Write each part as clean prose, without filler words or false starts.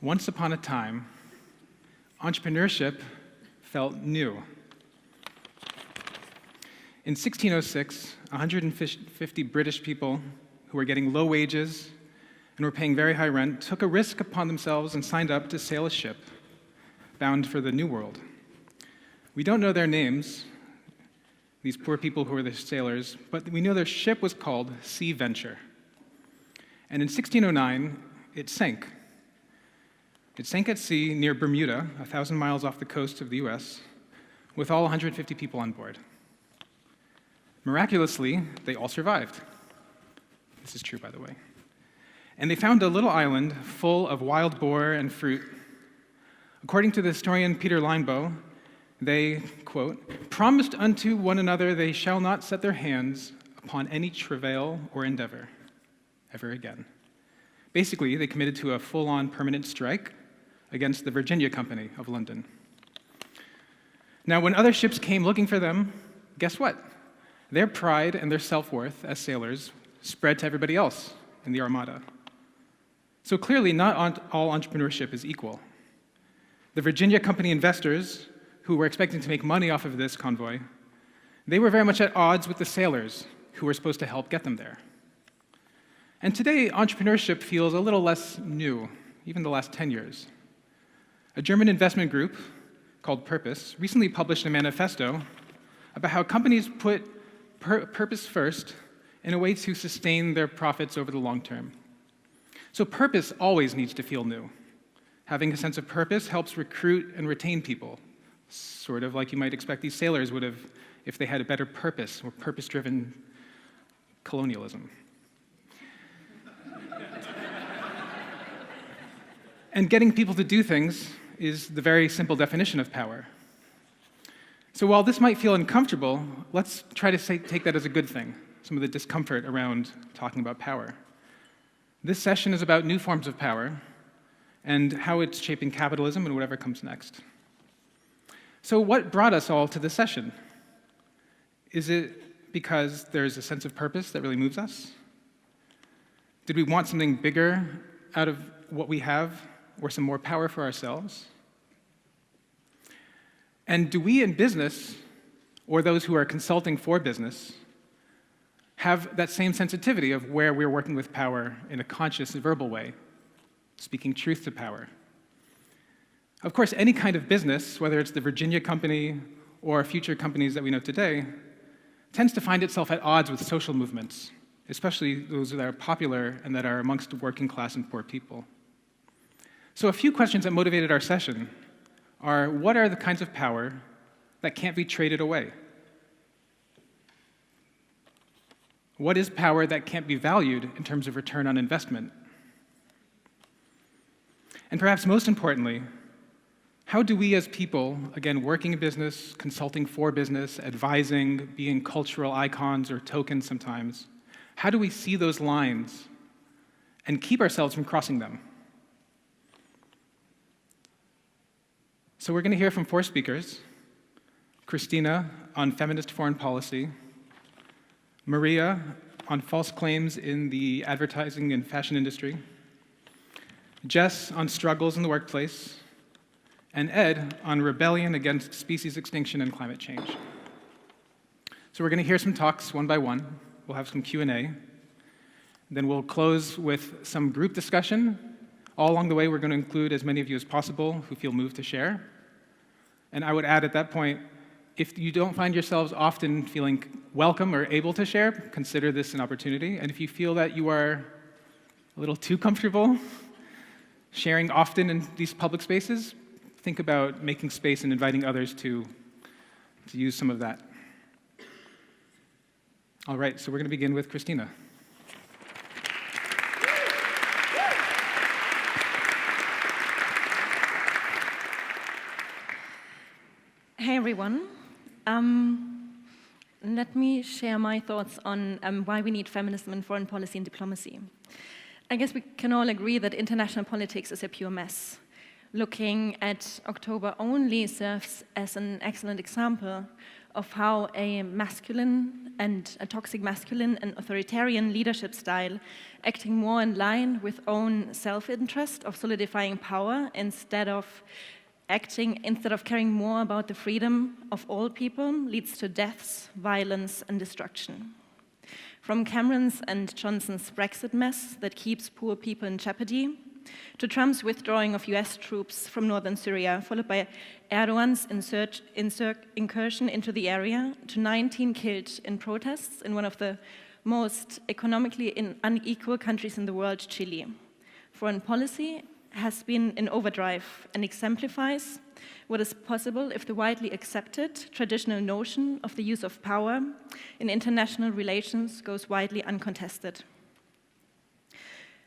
Once upon a time, entrepreneurship felt new. In 1606, 150 British people who were getting low wages and were paying very high rent took a risk upon themselves and signed up to sail a ship bound for the New World. We don't know their names, these poor people who were the sailors, but we know their ship was called Sea Venture. And in 1609, it sank. It sank at sea near Bermuda, 1,000 miles off the coast of the US, with all 150 people on board. Miraculously, they all survived. This is true, by the way. And they found a little island full of wild boar and fruit. According to the historian Peter Linebaugh, they, quote, promised unto one another they shall not set their hands upon any travail or endeavor ever again. Basically, they committed to a full-on permanent strike against the Virginia Company of London. Now, when other ships came looking for them, guess what? Their pride and their self-worth as sailors spread to everybody else in the Armada. So clearly, not all entrepreneurship is equal. The Virginia Company investors, who were expecting to make money off of this convoy, they were very much at odds with the sailors who were supposed to help get them there. And today, entrepreneurship feels a little less new, even the last 10 years. A German investment group called Purpose recently published a manifesto about how companies put purpose first in a way to sustain their profits over the long term. So purpose always needs to feel new. Having a sense of purpose helps recruit and retain people, sort of like you might expect these sailors would have if they had a better purpose or purpose-driven colonialism. And getting people to do things is the very simple definition of power. So while this might feel uncomfortable, let's try to take that as a good thing, some of the discomfort around talking about power. This session is about new forms of power and how it's shaping capitalism and whatever comes next. So what brought us all to this session? Is it because there's a sense of purpose that really moves us? Did we want something bigger out of what we have, or some more power for ourselves? And do we in business, or those who are consulting for business, have that same sensitivity of where we're working with power in a conscious, verbal way, speaking truth to power? Of course, any kind of business, whether it's the Virginia Company or future companies that we know today, tends to find itself at odds with social movements, especially those that are popular and that are amongst working class and poor people. So a few questions that motivated our session are, what are the kinds of power that can't be traded away? What is power that can't be valued in terms of return on investment? And perhaps most importantly, how do we as people, again, working in business, consulting for business, advising, being cultural icons or tokens sometimes, how do we see those lines and keep ourselves from crossing them? So we're going to hear from 4 speakers: Kristina on feminist foreign policy, Maria on false claims in the advertising and fashion industry, Jess on struggles in the workplace, and Ed on rebellion against species extinction and climate change. So we're going to hear some talks one by one. We'll have some Q&A. Then we'll close with some group discussion. All along the way, we're going to include as many of you as possible who feel moved to share. And I would add at that point, if you don't find yourselves often feeling welcome or able to share, consider this an opportunity. And if you feel that you are a little too comfortable sharing often in these public spaces, think about making space and inviting others to use some of that. All right, so we're going to begin with Kristina. Hey everyone. Let me share my thoughts on why we need feminism in foreign policy and diplomacy. I guess we can all agree that international politics is a pure mess. Looking at October only serves as an excellent example of how a toxic masculine and authoritarian leadership style, acting more in line with own self-interest of solidifying power instead of caring more about the freedom of all people, leads to deaths, violence, and destruction. From Cameron's and Johnson's Brexit mess that keeps poor people in jeopardy, to Trump's withdrawing of US troops from northern Syria, followed by Erdogan's incursion into the area, to 19 killed in protests in one of the most economically unequal countries in the world, Chile. Foreign policy has been in overdrive and exemplifies what is possible if the widely accepted traditional notion of the use of power in international relations goes widely uncontested.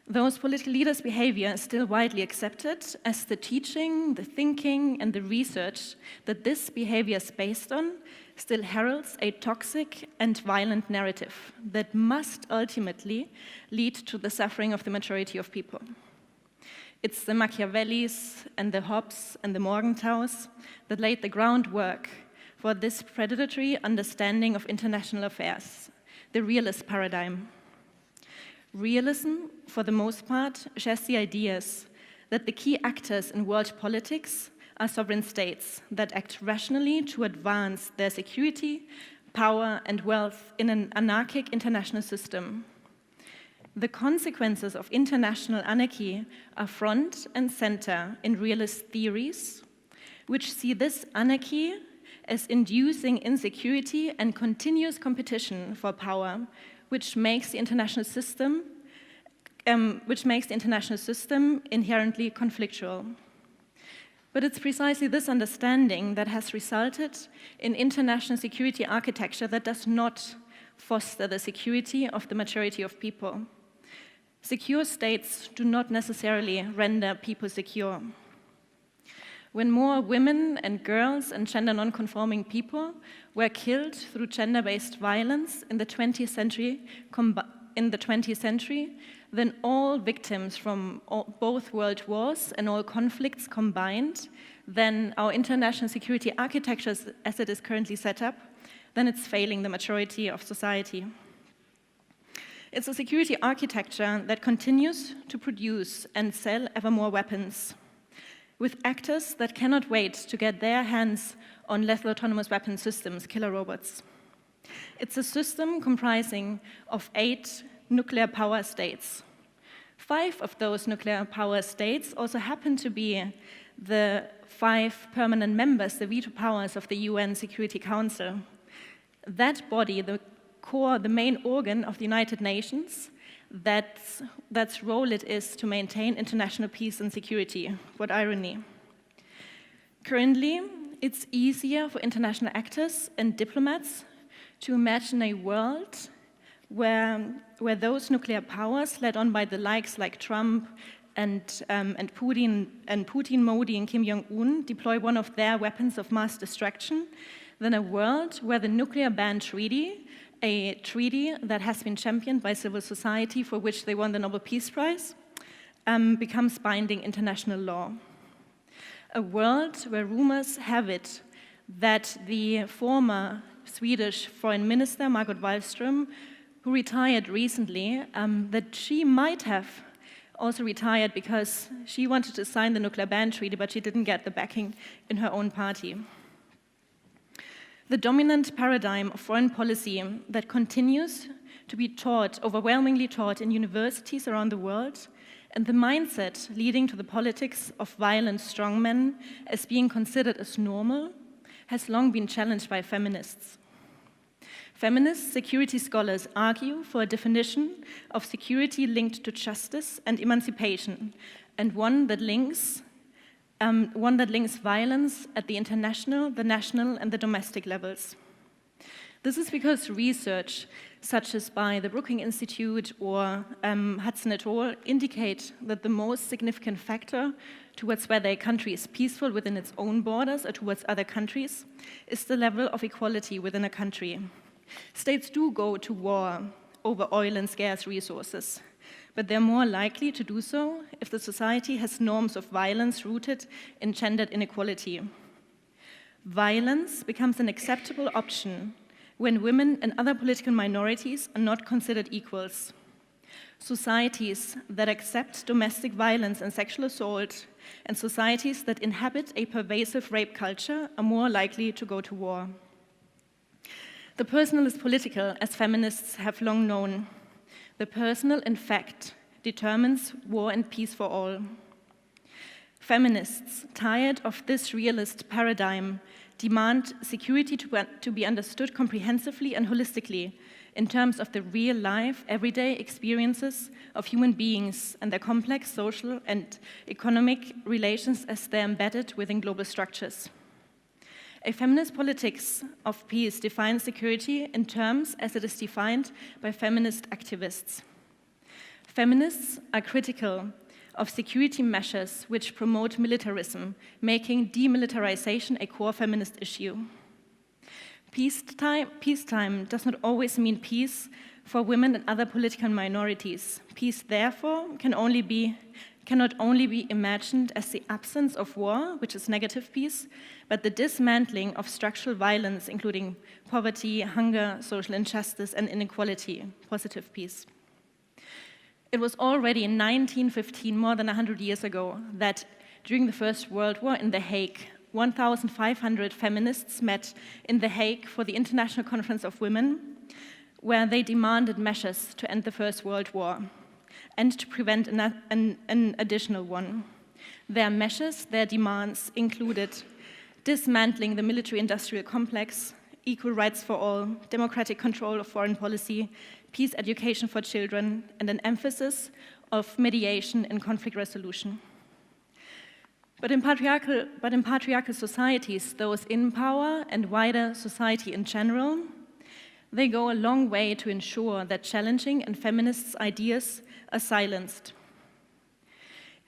Those political leaders' behavior is still widely accepted as the teaching, the thinking, and the research that this behavior is based on still heralds a toxic and violent narrative that must ultimately lead to the suffering of the majority of people. It's the Machiavellis and the Hobbes and the Morgenthau's that laid the groundwork for this predatory understanding of international affairs, the realist paradigm. Realism, for the most part, shares the ideas that the key actors in world politics are sovereign states that act rationally to advance their security, power, and wealth in an anarchic international system. The consequences of international anarchy are front and center in realist theories, which see this anarchy as inducing insecurity and continuous competition for power, which makes the international system inherently conflictual. But it's precisely this understanding that has resulted in international security architecture that does not foster the security of the majority of people. Secure states do not necessarily render people secure. When more women and girls and gender non-conforming people were killed through gender-based violence in the 20th century, then all victims from both world wars and all conflicts combined, then our international security architecture as it is currently set up, then it's failing the majority of society. It's a security architecture that continues to produce and sell ever more weapons, with actors that cannot wait to get their hands on lethal autonomous weapon systems, killer robots. It's a system comprising of 8 nuclear power states. 5 of those nuclear power states also happen to be the 5 permanent members, the veto powers of the UN Security Council. That body, the main organ of the United Nations, that's role it is to maintain international peace and security. What irony. Currently, it's easier for international actors and diplomats to imagine a world where those nuclear powers, led on by the likes like Trump and Putin, Modi, and Kim Jong-un, deploy one of their weapons of mass destruction, than a world where the nuclear ban treaty, a treaty that has been championed by civil society for which they won the Nobel Peace Prize, becomes binding international law. A world where rumors have it that the former Swedish Foreign Minister, Margot Wallström, who retired recently, that she might have also retired because she wanted to sign the nuclear ban treaty, but she didn't get the backing in her own party. The dominant paradigm of foreign policy that continues to be overwhelmingly taught in universities around the world, and the mindset leading to the politics of violent strongmen as being considered as normal, has long been challenged by feminists. Feminist security scholars argue for a definition of security linked to justice and emancipation, and one that links violence at the international, the national, and the domestic levels. This is because research, such as by the Brookings Institute or Hudson et al., indicate that the most significant factor towards whether a country is peaceful within its own borders or towards other countries is the level of equality within a country. States do go to war over oil and scarce resources, but they're more likely to do so if the society has norms of violence rooted in gendered inequality. Violence becomes an acceptable option when women and other political minorities are not considered equals. Societies that accept domestic violence and sexual assault and societies that inhabit a pervasive rape culture are more likely to go to war. The personal is political, as feminists have long known. The personal, in fact, determines war and peace for all. Feminists, tired of this realist paradigm, demand security to be understood comprehensively and holistically in terms of the real-life, everyday experiences of human beings and their complex social and economic relations as they're embedded within global structures. A feminist politics of peace defines security in terms as it is defined by feminist activists. Feminists are critical of security measures which promote militarism, making demilitarization a core feminist issue. Peacetime does not always mean peace for women and other political minorities. Peace, therefore, cannot only be imagined as the absence of war, which is negative peace, but the dismantling of structural violence, including poverty, hunger, social injustice, and inequality, positive peace. It was already in 1915, more than 100 years ago, that during the First World War in The Hague, 1,500 feminists met in The Hague for the International Conference of Women, where they demanded measures to end the First World War and to prevent an additional one. Their measures, their demands included dismantling the military-industrial complex, equal rights for all, democratic control of foreign policy, peace education for children, and an emphasis of mediation and conflict resolution. But in patriarchal societies, those in power and wider society in general, they go a long way to ensure that challenging and feminist ideas are silenced.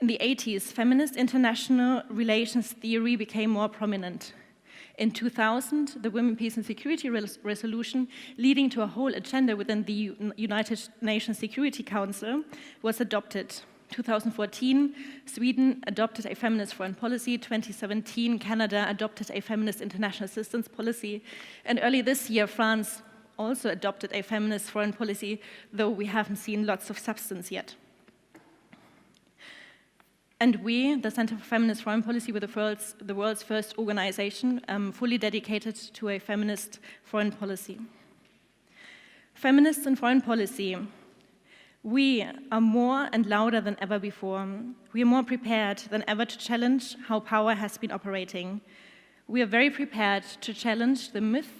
In the 80s, feminist international relations theory became more prominent. In 2000, the Women, Peace and Security Resolution, leading to a whole agenda within the United Nations Security Council, was adopted. 2014, Sweden adopted a feminist foreign policy. 2017, Canada adopted a feminist international assistance policy. And early this year, France also adopted a feminist foreign policy, though we haven't seen lots of substance yet. And we, the Center for Feminist Foreign Policy, were the world's first organization fully dedicated to a feminist foreign policy. Feminists in foreign policy, we are more and louder than ever before. We are more prepared than ever to challenge how power has been operating. We are very prepared to challenge the myth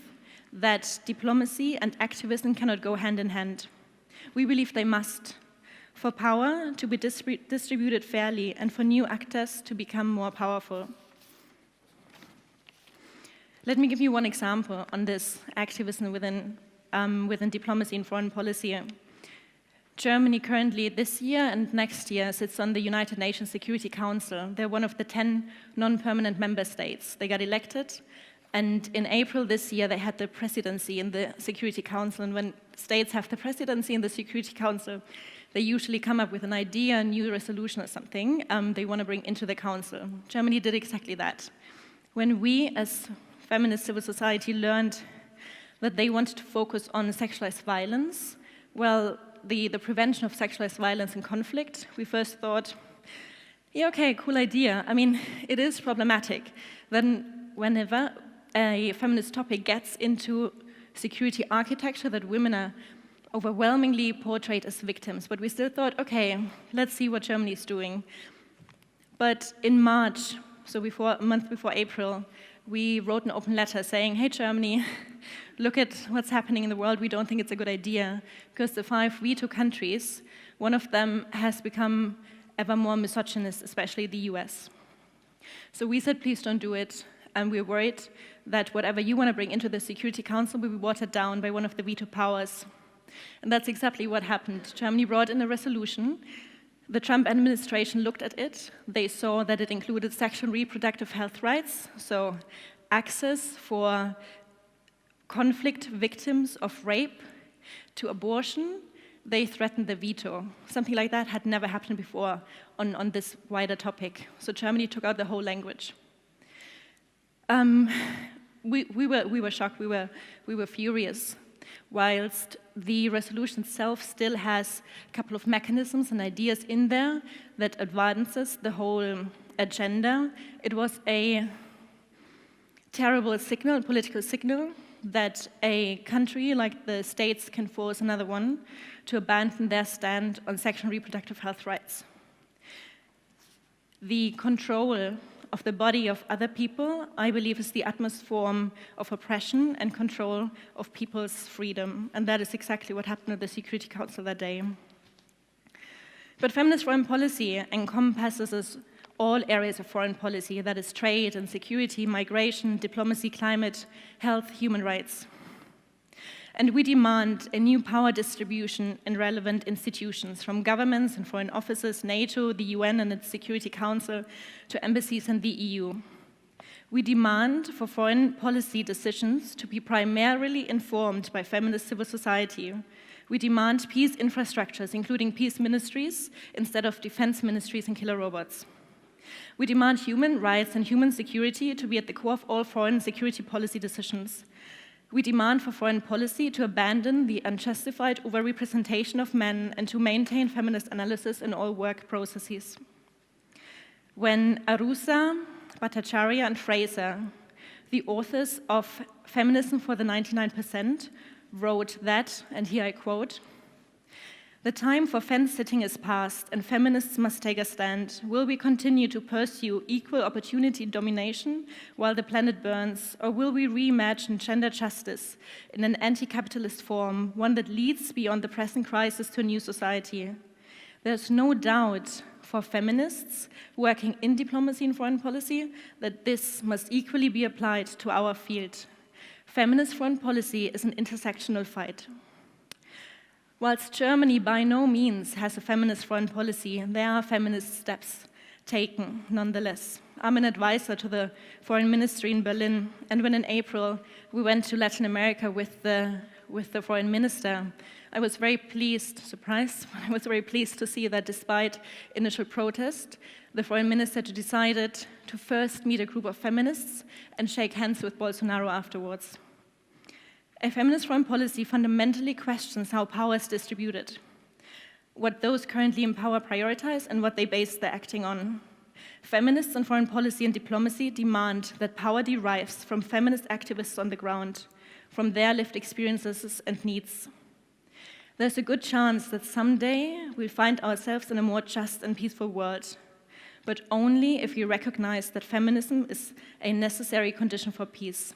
that diplomacy and activism cannot go hand in hand. We believe they must, for power to be distributed fairly and for new actors to become more powerful. Let me give you one example on this activism within diplomacy and foreign policy. Germany currently this year and next year sits on the United Nations Security Council. They're one of the 10 non-permanent member states. They got elected, and in April this year they had the presidency in the Security Council. And when states have the presidency in the Security Council, they usually come up with an idea, a new resolution or something they want to bring into the council. Germany did exactly that. When we, as feminist civil society, learned that they wanted to focus on sexualized violence, well, the prevention of sexualized violence and conflict, we first thought, yeah, okay, cool idea. I mean, it is problematic. Then whenever a feminist topic gets into security architecture, that women are overwhelmingly portrayed as victims. But we still thought, okay, let's see what Germany is doing. But in March, so a month before April, we wrote an open letter saying, hey, Germany, look at what's happening in the world. We don't think it's a good idea, because the 5 veto countries, one of them has become ever more misogynist, especially the US. So we said, please don't do it. And we're worried that whatever you want to bring into the Security Council will be watered down by one of the veto powers. And that's exactly what happened. Germany brought in a resolution. The Trump administration looked at it. They saw that it included sexual and reproductive health rights, so access for conflict victims of rape to abortion. They threatened the veto. Something like that had never happened before on this wider topic. So Germany took out the whole language. We were shocked, we were furious. Whilst the resolution itself still has a couple of mechanisms and ideas in there that advances the whole agenda, it was a terrible signal, political signal, that a country like the States can force another one to abandon their stand on sexual and reproductive health rights. The control of the body of other people, I believe, is the utmost form of oppression and control of people's freedom. And that is exactly what happened at the Security Council that day. But feminist foreign policy encompasses all areas of foreign policy, that is trade and security, migration, diplomacy, climate, health, human rights. And we demand a new power distribution in relevant institutions, from governments and foreign offices, NATO, the UN and its Security Council, to embassies and the EU. We demand for foreign policy decisions to be primarily informed by feminist civil society. We demand peace infrastructures, including peace ministries, instead of defense ministries and killer robots. We demand human rights and human security to be at the core of all foreign security policy decisions. We demand for foreign policy to abandon the unjustified overrepresentation of men and to maintain feminist analysis in all work processes. When Arusa, Bhattacharya, and Fraser, the authors of Feminism for the 99%, wrote that, and here I quote, "The time for fence-sitting is past, and feminists must take a stand. Will we continue to pursue equal opportunity domination while the planet burns, or will we reimagine gender justice in an anti-capitalist form, one that leads beyond the present crisis to a new society? There's no doubt for feminists working in diplomacy and foreign policy that this must equally be applied to our field. Feminist foreign policy is an intersectional fight." Whilst Germany by no means has a feminist foreign policy, there are feminist steps taken nonetheless. I'm an advisor to the foreign ministry in Berlin, and when in April we went to Latin America with the foreign minister, I was very pleased, surprised, I was very pleased to see that despite initial protest, the foreign minister decided to first meet a group of feminists and shake hands with Bolsonaro afterwards. A feminist foreign policy fundamentally questions how power is distributed, what those currently in power prioritize, and what they base their acting on. Feminists in foreign policy and diplomacy demand that power derives from feminist activists on the ground, from their lived experiences and needs. There's a good chance that someday we'll find ourselves in a more just and peaceful world, but only if we recognize that feminism is a necessary condition for peace,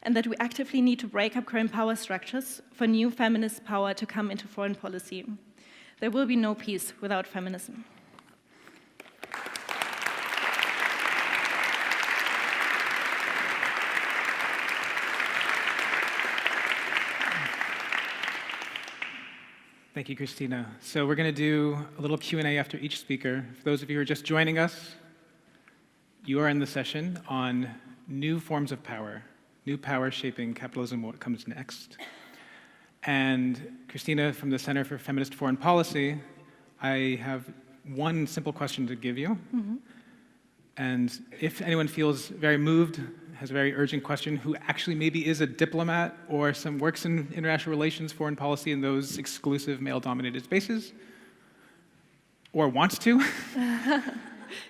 and that we actively need to break up current power structures for new feminist power to come into foreign policy. There will be no peace without feminism. Thank you, Kristina. So we're going to do a little Q&A after each speaker. For those of you who are just joining us, you are in the session on new forms of power, new power shaping capitalism, what comes next. And Kristina, from the Center for Feminist Foreign Policy, I have one simple question to give you. Mm-hmm. And if anyone feels very moved, has a very urgent question, who actually maybe is a diplomat or works in international relations, foreign policy in those exclusive male-dominated spaces, or wants to,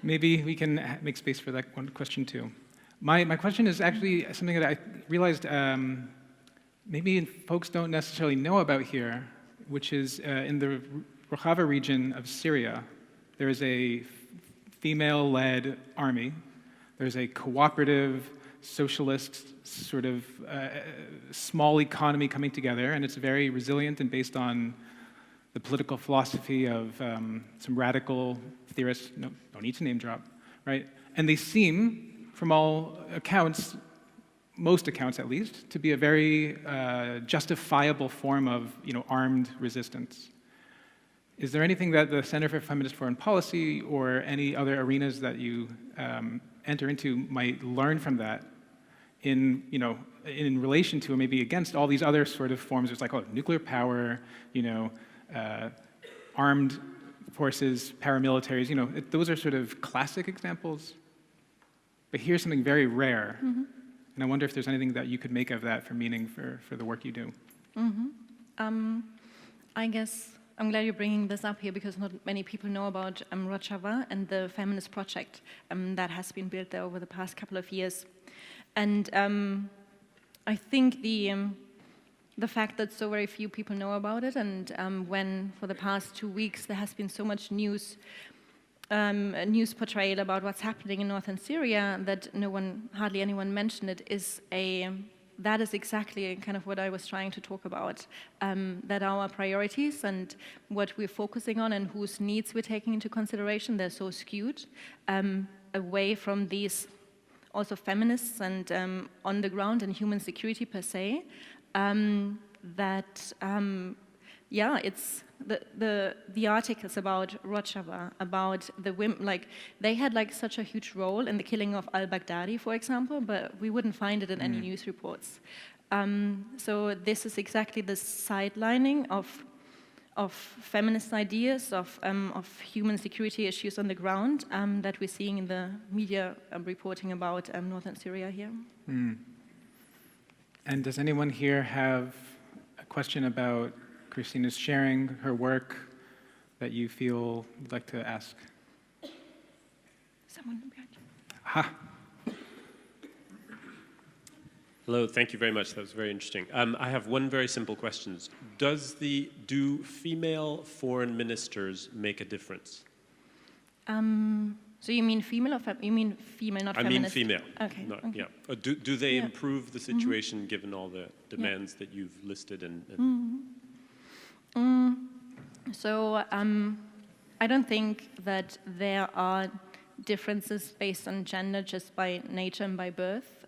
maybe we can make space for that one question too. My question is actually something that I realized maybe folks don't necessarily know about here, which is in the Rojava region of Syria, there is a female-led army. There's a cooperative, socialist sort of small economy coming together, and it's very resilient and based on the political philosophy of some radical theorists, no need to name drop, right? And they seem, from all accounts, most accounts at least, to be a very justifiable form of armed resistance. Is there anything that the Center for Feminist Foreign Policy or any other arenas that you enter into might learn from that in relation to or maybe against all these other sort of forms? It's like nuclear power, armed forces, paramilitaries. Those are sort of classic examples. but here's something very rare. And I wonder if there's anything that you could make of that for meaning for the work you do. I guess I'm glad you're bringing this up here because not many people know about Rojava and the Feminist project that has been built there over the past couple of years. And I think the fact that so very few people know about it, and when for the past 2 weeks there has been so much news portrayal about what's happening in northern Syria that hardly anyone mentioned it, that is exactly kind of what I was trying to talk about, that our priorities and what we're focusing on and whose needs we're taking into consideration, they're so skewed away from these also feminists and on the ground and human security per se, it's the articles about Rojava, about the women, like they had like such a huge role in the killing of al-Baghdadi, for example, but we wouldn't find it in any news reports. So this is exactly the sidelining of feminist ideas, of human security issues on the ground that we're seeing in the media reporting about northern Syria here. And does anyone here have a question about Kristina's sharing her work that you feel you'd like to ask? Someone behind you. Ha! Hello, thank you very much. That was very interesting. I have one very simple question. Do female foreign ministers make a difference? So you mean female or you mean female, not feminist? I mean female. Okay. Not, okay. Yeah. Do they improve the situation given all the demands that you've listed? So I don't think that there are differences based on gender just by nature and by birth.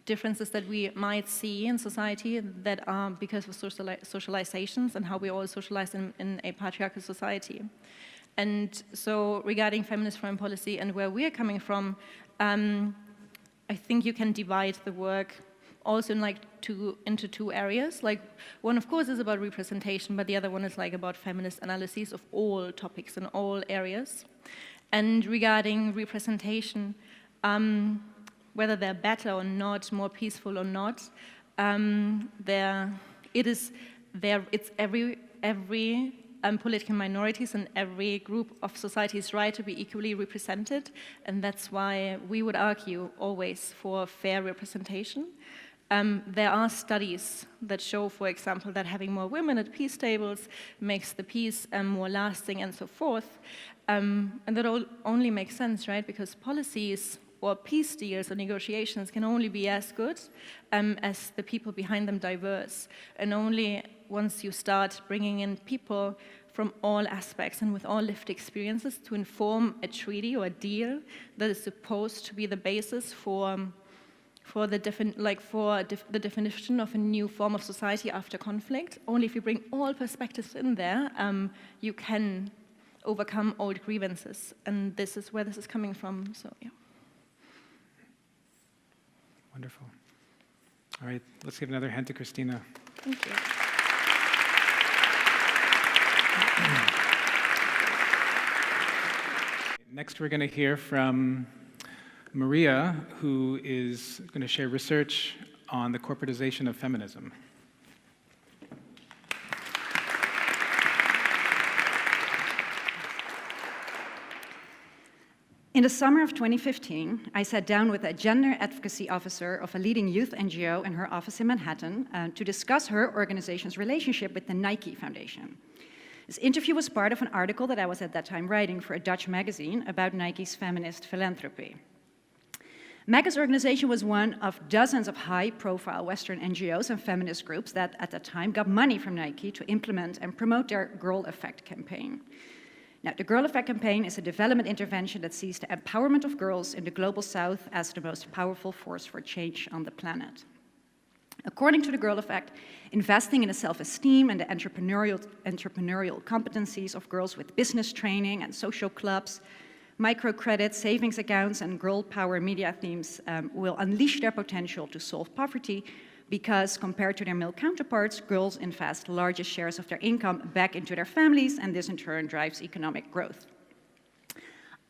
Differences that we might see in society that are because of socializations and how we all socialize in a patriarchal society. And so regarding feminist foreign policy and where we are coming from, I think you can divide the work also into two areas. Like one, of course, is about representation, but the other one is like about feminist analyses of all topics in all areas. And regarding representation, whether they're better or not, more peaceful or not, it's every political minorities and every group of society's right to be equally represented, and that's why we would argue always for fair representation. There are studies that show, for example, that having more women at peace tables makes the peace more lasting and so forth, and that only makes sense, right? Because policies or peace deals or negotiations can only be as good as the people behind them diverse, and only once you start bringing in people from all aspects and with all lived experiences to inform a treaty or a deal that is supposed to be the basis for the definition of a new form of society after conflict. Only if you bring all perspectives in there, you can overcome old grievances, and this is where this is coming from. So yeah. Wonderful. All right, let's give another hand to Kristina. Thank you. Next, we're going to hear from Maria, who is going to share research on the corporatization of feminism. In the summer of 2015, I sat down with a gender advocacy officer of a leading youth NGO in her office in Manhattan to discuss her organization's relationship with the Nike Foundation. This interview was part of an article that I was at that time writing for a Dutch magazine about Nike's feminist philanthropy. Nike's organization was one of dozens of high-profile Western NGOs and feminist groups that at that time got money from Nike to implement and promote their Girl Effect campaign. Now, the Girl Effect campaign is a development intervention that sees the empowerment of girls in the global south as the most powerful force for change on the planet. According to the Girl Effect, investing in the self-esteem and the entrepreneurial competencies of girls with business training and social clubs, microcredit, savings accounts, and girl power media themes will unleash their potential to solve poverty because, compared to their male counterparts, girls invest largest shares of their income back into their families, and this in turn drives economic growth.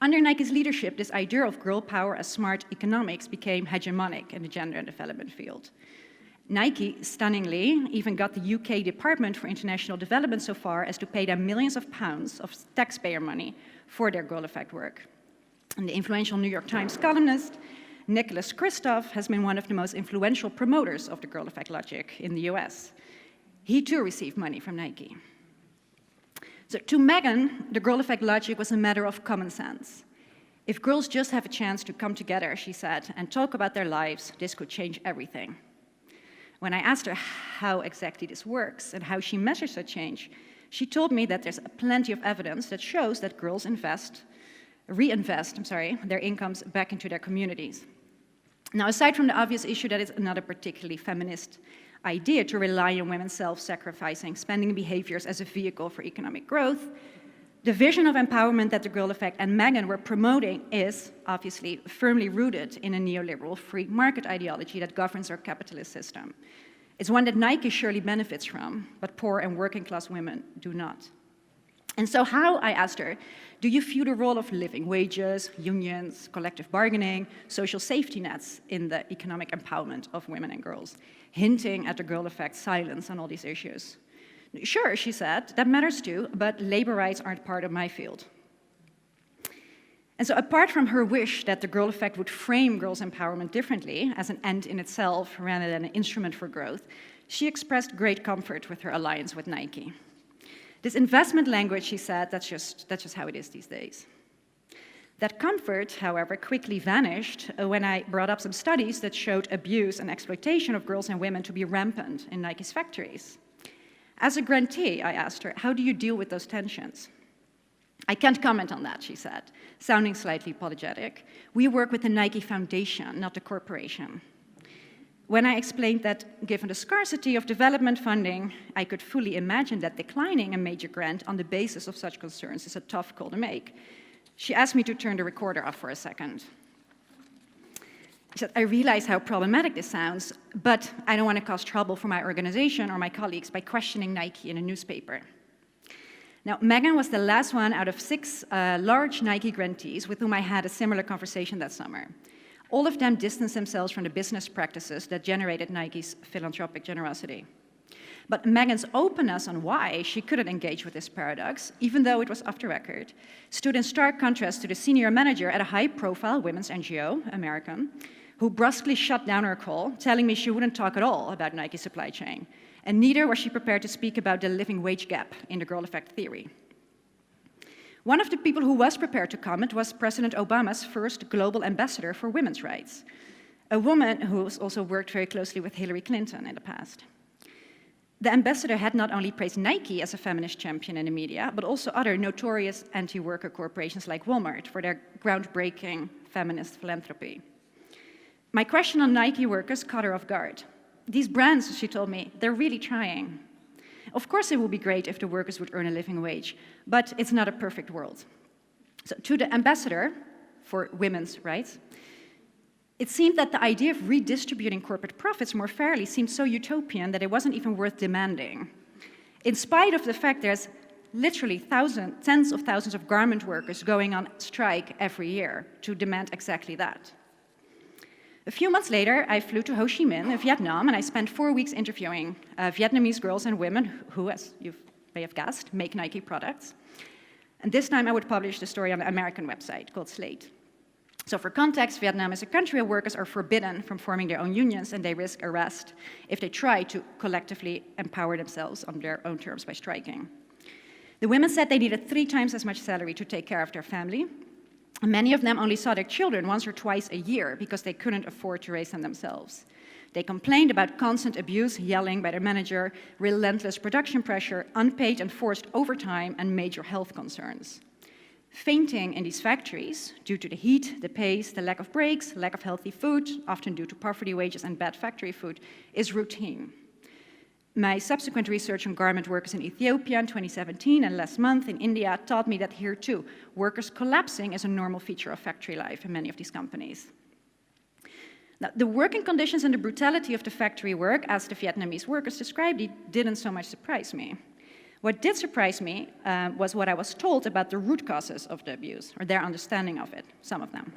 Under Nike's leadership, this idea of girl power as smart economics became hegemonic in the gender and development field. Nike, stunningly, even got the UK Department for International Development so far as to pay them millions of pounds of taxpayer money for their Girl Effect work. And the influential New York Times columnist, Nicholas Kristof, has been one of the most influential promoters of the Girl Effect logic in the US. He too received money from Nike. So to Megan, the Girl Effect logic was a matter of common sense. If girls just have a chance to come together, she said, and talk about their lives, this could change everything. When I asked her how exactly this works and how she measures that change, she told me that there's plenty of evidence that shows that girls reinvest their incomes back into their communities. Now, aside from the obvious issue that it's another particularly feminist idea to rely on women's self-sacrificing spending behaviors as a vehicle for economic growth, the vision of empowerment that the Girl Effect and Megan were promoting is obviously firmly rooted in a neoliberal free market ideology that governs our capitalist system. It's one that Nike surely benefits from, but poor and working class women do not. And so how, I asked her, do you view the role of living wages, unions, collective bargaining, social safety nets in the economic empowerment of women and girls, hinting at the Girl Effect's silence on all these issues? Sure, she said, that matters too, but labor rights aren't part of my field. And so apart from her wish that the Girl Effect would frame girls' empowerment differently, as an end in itself rather than an instrument for growth, she expressed great comfort with her alliance with Nike. This investment language, she said, that's just how it is these days. That comfort, however, quickly vanished when I brought up some studies that showed abuse and exploitation of girls and women to be rampant in Nike's factories. As a grantee, I asked her, how do you deal with those tensions? I can't comment on that, she said, sounding slightly apologetic. We work with the Nike Foundation, not the corporation. When I explained that, given the scarcity of development funding, I could fully imagine that declining a major grant on the basis of such concerns is a tough call to make, she asked me to turn the recorder off for a second. She said, I realize how problematic this sounds, but I don't want to cause trouble for my organization or my colleagues by questioning Nike in a newspaper. Now, Megan was the last one out of 6 large Nike grantees with whom I had a similar conversation that summer. All of them distanced themselves from the business practices that generated Nike's philanthropic generosity. But Megan's openness on why she couldn't engage with this paradox, even though it was off the record, stood in stark contrast to the senior manager at a high-profile women's NGO, American, who brusquely shut down her call, telling me she wouldn't talk at all about Nike's supply chain, and neither was she prepared to speak about the living wage gap in the Girl Effect theory. One of the people who was prepared to comment was President Obama's first global ambassador for women's rights, a woman who's also worked very closely with Hillary Clinton in the past. The ambassador had not only praised Nike as a feminist champion in the media, but also other notorious anti-worker corporations like Walmart for their groundbreaking feminist philanthropy. My question on Nike workers caught her off guard. These brands, she told me, they're really trying. Of course, it would be great if the workers would earn a living wage, but it's not a perfect world. So to the ambassador for women's rights, it seemed that the idea of redistributing corporate profits more fairly seemed so utopian that it wasn't even worth demanding. In spite of the fact there's literally tens of thousands of garment workers going on strike every year to demand exactly that. A few months later, I flew to Ho Chi Minh, Vietnam, and I spent 4 weeks interviewing Vietnamese girls and women who, as you may have guessed, make Nike products. And this time I would publish the story on an American website called Slate. So for context, Vietnam is a country where workers are forbidden from forming their own unions, and they risk arrest if they try to collectively empower themselves on their own terms by striking. The women said they needed 3 times as much salary to take care of their family. Many of them only saw their children once or twice a year because they couldn't afford to raise them themselves. They complained about constant abuse, yelling by their manager, relentless production pressure, unpaid and forced overtime, and major health concerns. Fainting in these factories, due to the heat, the pace, the lack of breaks, lack of healthy food, often due to poverty wages and bad factory food, is routine. My subsequent research on garment workers in Ethiopia in 2017 and last month in India taught me that here too, workers collapsing is a normal feature of factory life in many of these companies. Now, the working conditions and the brutality of the factory work, as the Vietnamese workers described it, didn't so much surprise me. What did surprise me was what I was told about the root causes of the abuse, or their understanding of it, some of them.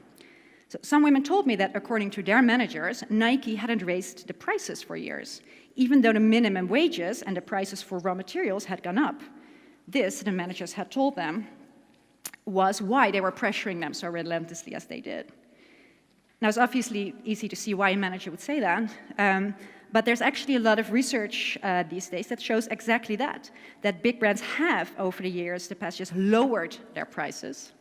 So some women told me that according to their managers, Nike hadn't raised the prices for years, even though the minimum wages and the prices for raw materials had gone up. This, the managers had told them, was why they were pressuring them so relentlessly as they did. Now, it's obviously easy to see why a manager would say that, but there's actually a lot of research these days that shows exactly that big brands have, over the years, the past, just lowered their prices,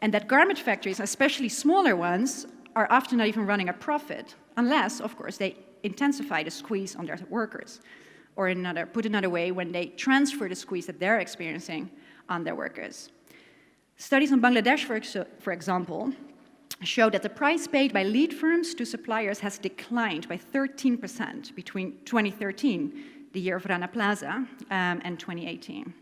and that garment factories, especially smaller ones, are often not even running a profit, unless, of course, they intensify the squeeze on their workers, or put another way, when they transfer the squeeze that they're experiencing on their workers. Studies in Bangladesh, for example, show that the price paid by lead firms to suppliers has declined by 13% between 2013, the year of Rana Plaza, and 2018.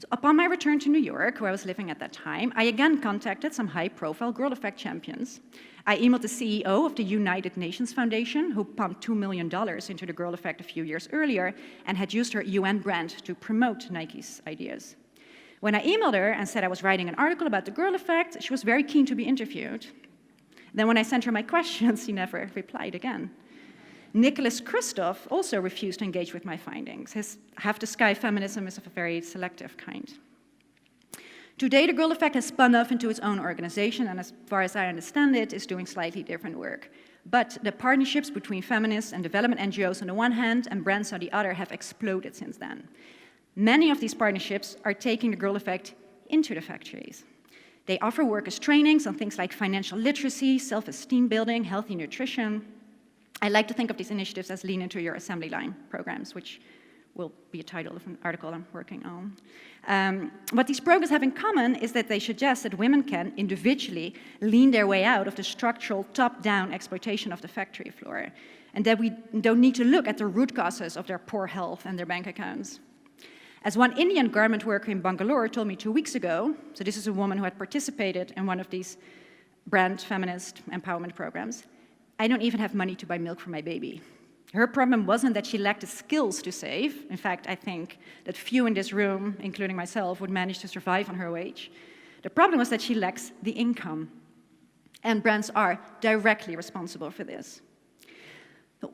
So upon my return to New York, where I was living at that time, I again contacted some high-profile Girl Effect champions. I emailed the CEO of the United Nations Foundation, who pumped $2 million into the Girl Effect a few years earlier and had used her UN brand to promote Nike's ideas. When I emailed her and said I was writing an article about the Girl Effect, she was very keen to be interviewed. Then when I sent her my questions, she never replied again. Nicholas Kristof also refused to engage with my findings. His half-the-sky feminism is of a very selective kind. Today, the Girl Effect has spun off into its own organization, and as far as I understand it, is doing slightly different work. But the partnerships between feminists and development NGOs on the one hand and brands on the other have exploded since then. Many of these partnerships are taking the Girl Effect into the factories. They offer workers trainings on things like financial literacy, self-esteem building, healthy nutrition. I like to think of these initiatives as lean into your assembly line programs, which will be a title of an article I'm working on. What these programs have in common is that they suggest that women can individually lean their way out of the structural top-down exploitation of the factory floor, and that we don't need to look at the root causes of their poor health and their bank accounts. As one Indian garment worker in Bangalore told me 2 weeks ago, so this is a woman who had participated in one of these brand feminist empowerment programs, I don't even have money to buy milk for my baby. Her problem wasn't that she lacked the skills to save. In fact, I think that few in this room, including myself, would manage to survive on her wage. The problem was that she lacks the income. And brands are directly responsible for this.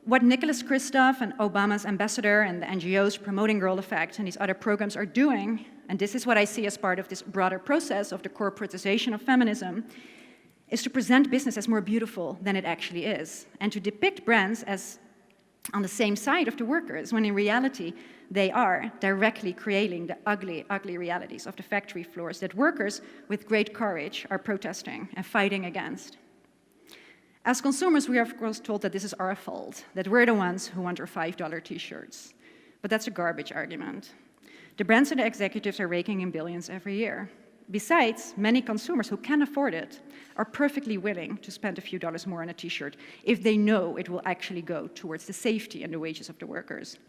What Nicholas Kristof and Obama's ambassador and the NGOs promoting Girl Effect and these other programs are doing, and this is what I see as part of this broader process of the corporatization of feminism, is to present business as more beautiful than it actually is, and to depict brands as on the same side of the workers, when in reality they are directly creating the ugly, ugly realities of the factory floors that workers with great courage are protesting and fighting against. As consumers, we are of course told that this is our fault, that we're the ones who want our $5 t-shirts. But that's a garbage argument. The brands and the executives are raking in billions every year. Besides, many consumers who can afford it are perfectly willing to spend a few dollars more on a t-shirt if they know it will actually go towards the safety and the wages of the workers.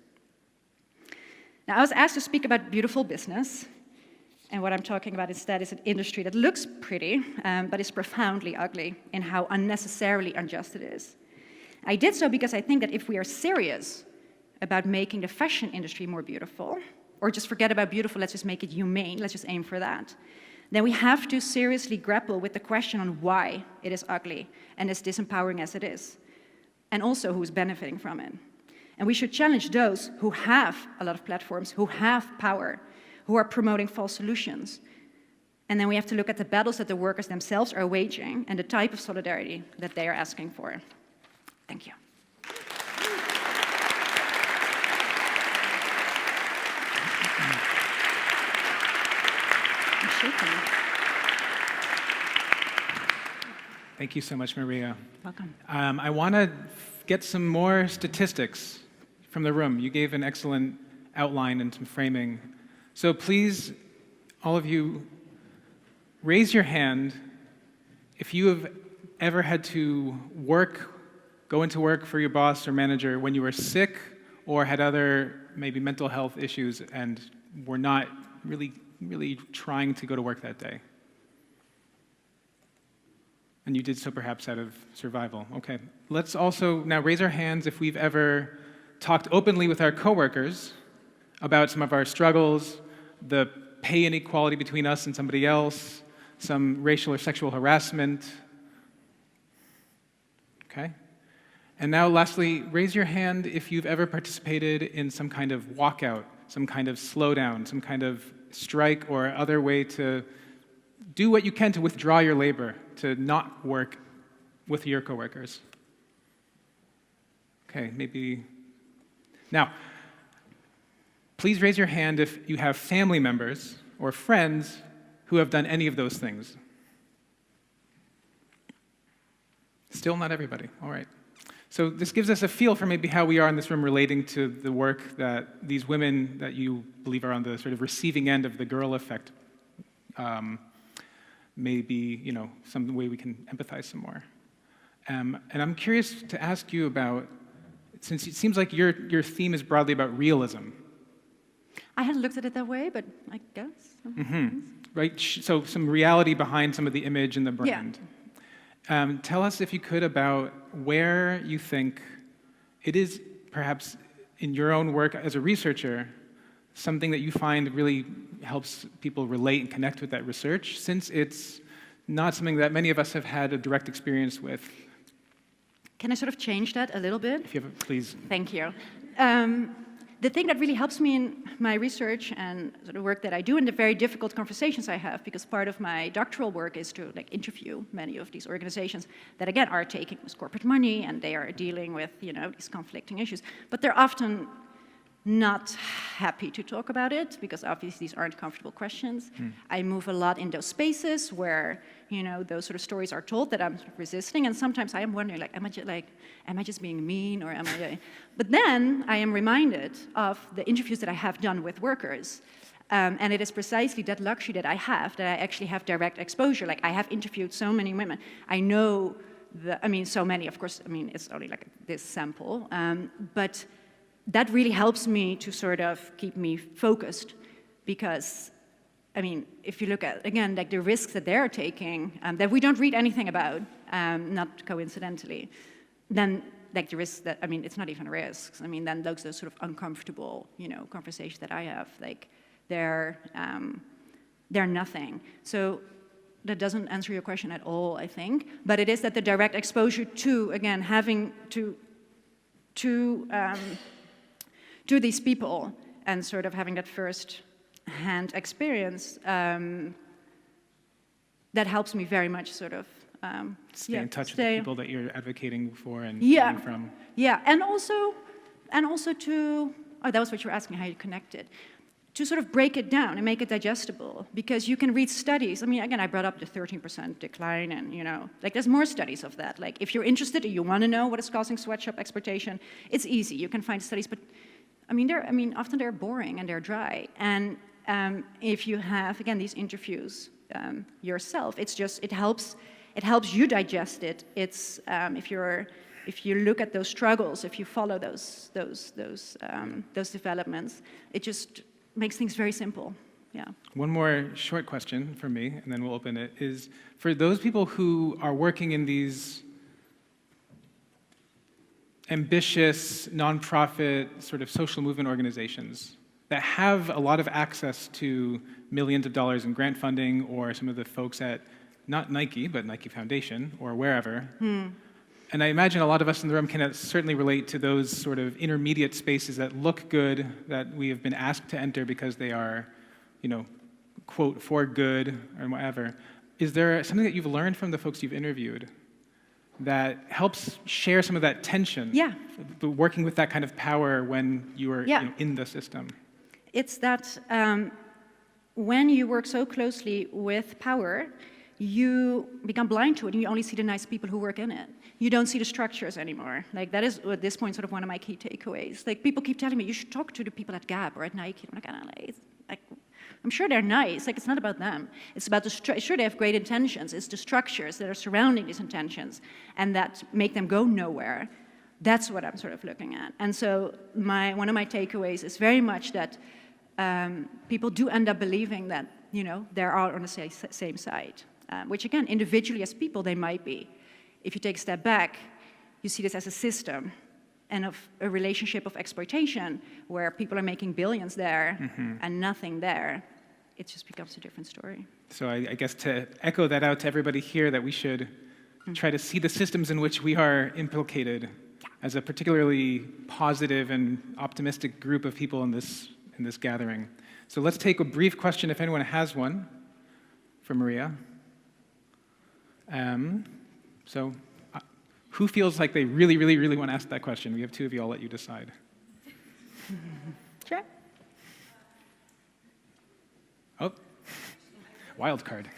Now, I was asked to speak about beautiful business, and what I'm talking about instead is an industry that looks pretty, but is profoundly ugly in how unnecessarily unjust it is. I did so because I think that if we are serious about making the fashion industry more beautiful, or just forget about beautiful, let's just make it humane, let's just aim for that, then we have to seriously grapple with the question on why it is ugly and as disempowering as it is, and also who's benefiting from it. And we should challenge those who have a lot of platforms, who have power, who are promoting false solutions. And then we have to look at the battles that the workers themselves are waging and the type of solidarity that they are asking for. Thank you. I'm shaking. Thank you so much, Maria. Welcome. I want to get some more statistics from the room. You gave an excellent outline and some framing. So please, all of you, raise your hand if you have ever had to go into work for your boss or manager when you were sick or had other maybe mental health issues and were not really trying to go to work that day. And you did so perhaps out of survival. Okay. Let's also now raise our hands if we've ever talked openly with our coworkers about some of our struggles, the pay inequality between us and somebody else, some racial or sexual harassment. Okay? And now lastly, raise your hand if you've ever participated in some kind of walkout, some kind of slowdown, some kind of strike or other way to do what you can to withdraw your labor, to not work with your coworkers. Okay, maybe. Now, please raise your hand if you have family members or friends who have done any of those things. Still not everybody, all right. So this gives us a feel for maybe how we are in this room relating to the work that these women that you believe are on the sort of receiving end of the girl effect maybe, some way we can empathize some more. And I'm curious to ask you about, since it seems like your theme is broadly about realism. I hadn't looked at it that way, but I guess. Mm-hmm. Right, so some reality behind some of the image and the brand. Yeah. Tell us, if you could, about where you think it is, perhaps in your own work as a researcher, something that you find really helps people relate and connect with that research, since it's not something that many of us have had a direct experience with. Can I sort of change that a little bit? If you have, please. Thank you. The thing that really helps me in my research and sort of work that I do, and the very difficult conversations I have, because part of my doctoral work is to interview many of these organizations that, again, are taking this corporate money and they are dealing with these conflicting issues, but they're often not happy to talk about it, because obviously these aren't comfortable questions. I move a lot in those spaces where those sort of stories are told that I'm sort of resisting, and sometimes I am wondering, am I just being mean, or am I? But then I am reminded of the interviews that I have done with workers, and it is precisely that luxury that I have, that I actually have direct exposure. I have interviewed so many women. I know so many. Of course, it's only this sample, but that really helps me to sort of keep me focused, because, if you look at, again, the risks that they're taking, that we don't read anything about, not coincidentally, then the risks that, it's not even risks. Then those sort of uncomfortable, conversations that I have, they're nothing. So that doesn't answer your question at all, I think, but it is that the direct exposure to, again, having to these people and sort of having that first-hand experience, that helps me very much sort of stay in touch with the people that you're advocating for and learning from. Yeah, and also to, that was what you were asking, how you connect it, to sort of break it down and make it digestible, because you can read studies. Again, I brought up the 13% decline, and there's more studies of that. If you're interested and you want to know what is causing sweatshop exploitation, it's easy. You can find studies, but often they're boring and they're dry. And if you have, again, these interviews yourself, it helps you digest it. It's if you look at those struggles, if you follow those developments, it just makes things very simple. Yeah. One more short question from me, and then we'll open it, is for those people who are working in these ambitious, nonprofit, sort of social movement organizations that have a lot of access to millions of dollars in grant funding, or some of the folks at, not Nike, but Nike Foundation, or wherever. And I imagine a lot of us in the room can certainly relate to those sort of intermediate spaces that look good, that we have been asked to enter because they are, quote, for good, or whatever. Is there something that you've learned from the folks you've interviewed that helps share some of that tension? Yeah. Working with that kind of power when you are in the system. It's that when you work so closely with power, you become blind to it, and you only see the nice people who work in it. You don't see the structures anymore. That is, at this point, sort of one of my key takeaways. People keep telling me, you should talk to the people at Gap or at Nike. I'm sure they're nice. It's not about them. It's about sure, they have great intentions. It's the structures that are surrounding these intentions and that make them go nowhere. That's what I'm sort of looking at. And so one of my takeaways is very much that people do end up believing that, they're all on the same side, which, again, individually as people, they might be. If you take a step back, you see this as a system, and of a relationship of exploitation where people are making billions there and nothing there, it just becomes a different story. So I guess to echo that out to everybody here, that we should try to see the systems in which we are implicated as a particularly positive and optimistic group of people in this gathering. So let's take a brief question, if anyone has one, for Maria. Who feels like they really, really, really want to ask that question? We have two of you, I'll let you decide. Sure. Oh, wild card.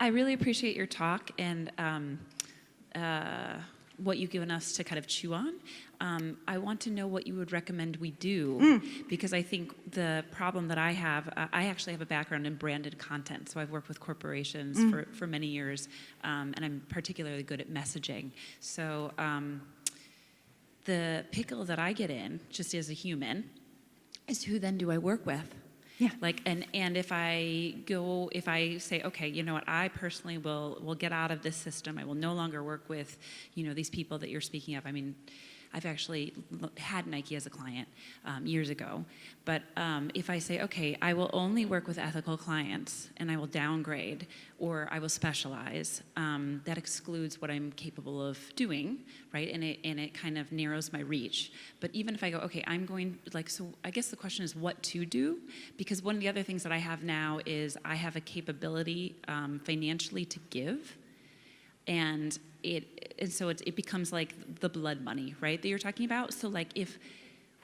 I really appreciate your talk and what you've given us to kind of chew on. I want to know what you would recommend we do, because I think the problem that I have, I actually have a background in branded content, so I've worked with corporations for many years, and I'm particularly good at messaging. So the pickle that I get in, just as a human, is who then do I work with? Yeah. Like, and if I say, okay, you know what, I personally will get out of this system. I will no longer work with, these people that you're speaking of. I mean, I've actually had Nike as a client years ago. But if I say, okay, I will only work with ethical clients and I will downgrade or I will specialize, that excludes what I'm capable of doing, right? And it kind of narrows my reach. But even if I go, okay, I'm going, so I guess the question is what to do? Because one of the other things that I have now is I have a capability financially to give. And so it becomes like the blood money, right, that you're talking about. So like if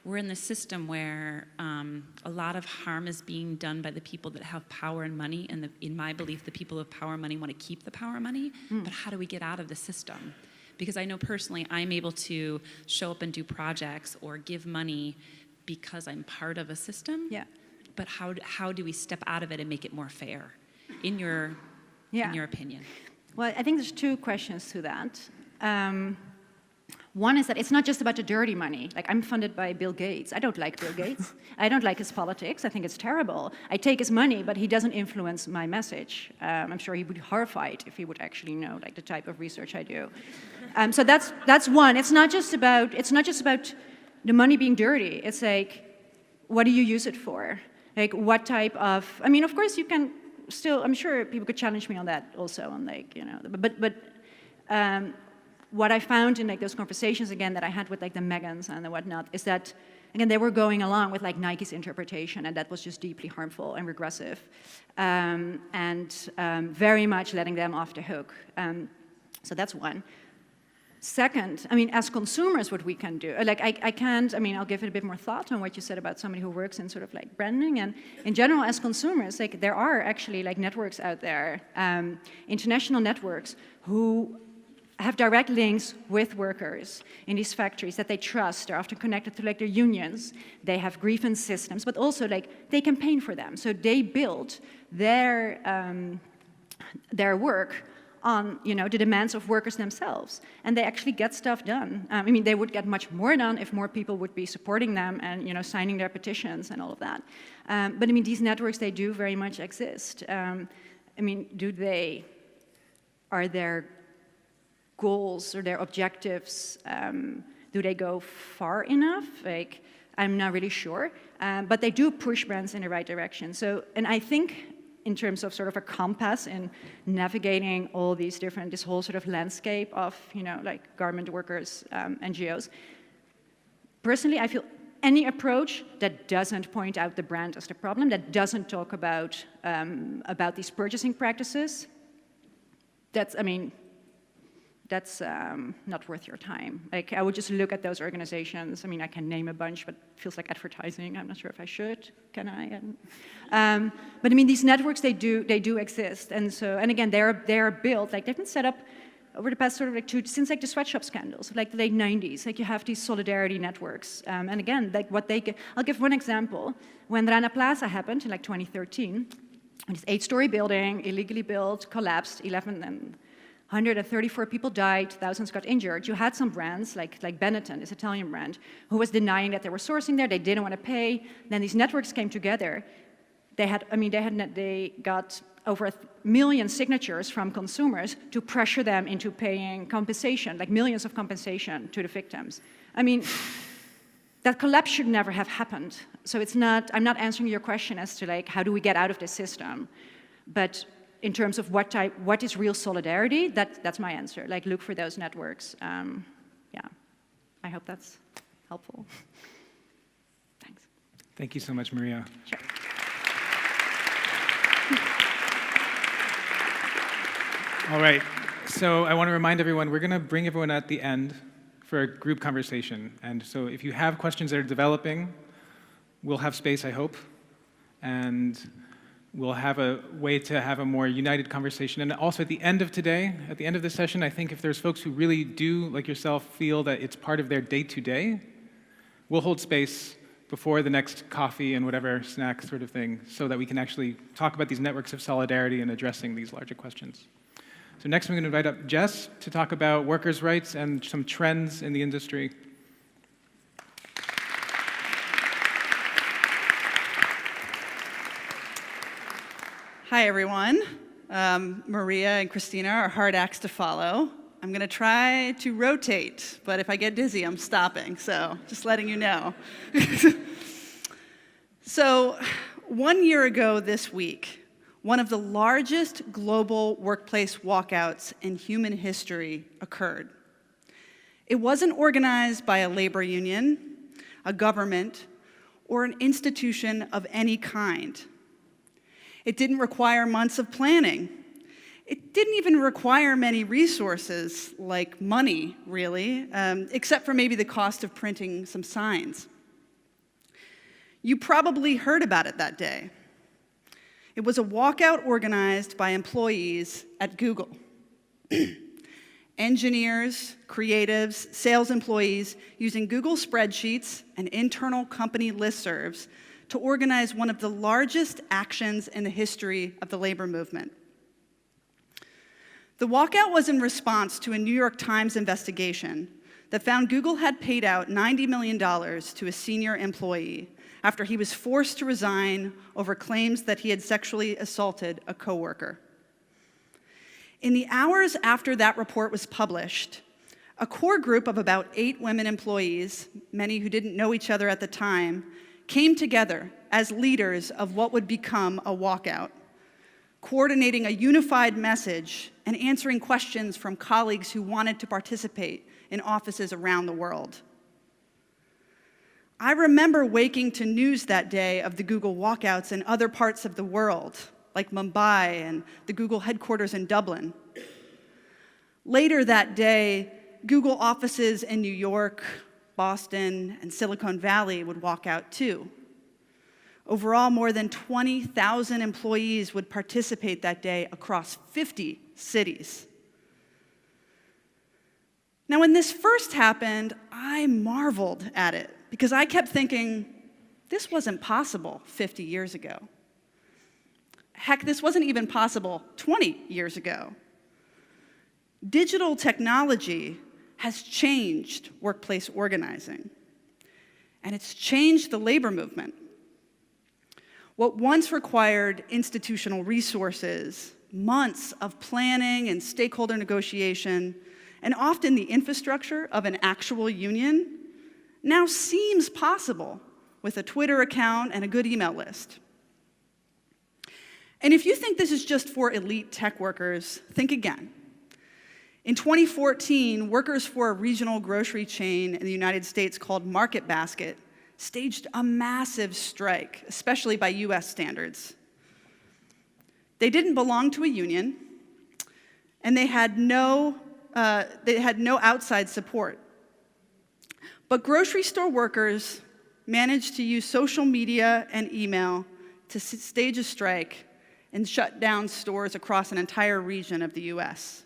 we're in the system where a lot of harm is being done by the people that have power and money, and in my belief, the people who have power and money want to keep the power and money, but how do we get out of the system? Because I know personally I'm able to show up and do projects or give money because I'm part of a system. Yeah. But how do we step out of it and make it more fair, in your opinion? Well, I think there's two questions to that. One is that it's not just about the dirty money. Like, I'm funded by Bill Gates. I don't like Bill Gates. I don't like his politics. I think it's terrible. I take his money, but he doesn't influence my message. I'm sure he would be horrified if he would actually know, like, the type of research I do. So that's one. It's not just about the money being dirty. It's like, what do you use it for? Like, what type of? I mean, of course, you can. Still, I'm sure people could challenge me on that also, on but what I found in those conversations again that I had with the Megans and the whatnot is that again they were going along with Nike's interpretation, and that was just deeply harmful and regressive, and very much letting them off the hook. So that's one. Second, I mean, as consumers, what we can do, I'll give it a bit more thought on what you said about somebody who works in sort of branding, and in general, as consumers, there are actually networks out there, international networks, who have direct links with workers in these factories that they trust. They're often connected to their unions. They have grievance systems, but also they campaign for them. So they build their work on the demands of workers themselves, and they actually get stuff done. I mean, they would get much more done if more people would be supporting them and signing their petitions and all of that. But I mean, these networks, they do very much exist. I mean, are their goals or their objectives, do they go far enough? I'm not really sure, but they do push brands in the right direction. So, and I think, in terms of sort of a compass in navigating all these this whole sort of landscape of, garment workers, NGOs. Personally, I feel any approach that doesn't point out the brand as the problem, that doesn't talk about these purchasing practices, that's not worth your time. I would just look at those organizations. I mean, I can name a bunch, but it feels like advertising. I'm not sure if I should. Can I? But I mean, these networks, they do exist, and again, they're built. They've been set up over the past sort of since the sweatshop scandals, the late 90s. You have these solidarity networks, and again, I'll give one example. When Rana Plaza happened in 2013, this 8-story building, illegally built, collapsed, 134 people died, thousands got injured. You had some brands like Benetton, this Italian brand, who was denying that they were sourcing there. They didn't want to pay. Then these networks came together. They got over 1 million signatures from consumers to pressure them into paying compensation, like millions of compensation to the victims. I mean, that collapse should never have happened. So it's not, I'm not answering your question as to like, how do we get out of this system? But in terms of what is real solidarity, that's my answer. Like, look for those networks. Yeah, I hope that's helpful. Thanks. Thank you so much, Maria. Sure. All right, so I want to remind everyone, we're going to bring everyone at the end for a group conversation. And so if you have questions that are developing, we'll have space, I hope. And we'll have a way to have a more united conversation. And also at the end of today, at the end of this session, I think if there's folks who really do, like yourself, feel that it's part of their day-to-day, we'll hold space before the next coffee and whatever snack sort of thing so that we can actually talk about these networks of solidarity and addressing these larger questions. So next I'm going to invite up Jess to talk about workers' rights and some trends in the industry. Hi, everyone. Maria and Kristina are hard acts to follow. I'm going to try to rotate, but if I get dizzy, I'm stopping, so just letting you know. So 1 year ago this week, one of the largest global workplace walkouts in human history occurred. It wasn't organized by a labor union, a government, or an institution of any kind. It didn't require months of planning. It didn't even require many resources, like money, really, except for maybe the cost of printing some signs. You probably heard about it that day. It was a walkout organized by employees at Google. Engineers, creatives, sales employees using Google spreadsheets and internal company listservs to organize one of the largest actions in the history of the labor movement. The walkout was in response to a New York Times investigation that found Google had paid out $90 million to a senior employee after he was forced to resign over claims that he had sexually assaulted a coworker. In the hours after that report was published, a core group of about 8 women employees, many who didn't know each other at the time, came together as leaders of what would become a walkout, coordinating a unified message and answering questions from colleagues who wanted to participate in offices around the world. I remember waking to news that day of the Google walkouts in other parts of the world, like Mumbai and the Google headquarters in Dublin. Later that day, Google offices in New York, Boston, and Silicon Valley would walk out too. Overall, more than 20,000 employees would participate that day across 50 cities. Now, when this first happened, I marveled at it because I kept thinking, this wasn't possible 50 years ago. Heck, this wasn't even possible 20 years ago. Digital technology has changed workplace organizing, and it's changed the labor movement. What once required institutional resources, months of planning and stakeholder negotiation, and often the infrastructure of an actual union, now seems possible with a Twitter account and a good email list. And if you think this is just for elite tech workers, think again. In 2014, workers for a regional grocery chain in the United States called Market Basket staged a massive strike, especially by US standards. They didn't belong to a union, and they had no outside support. But grocery store workers managed to use social media and email to stage a strike and shut down stores across an entire region of the US.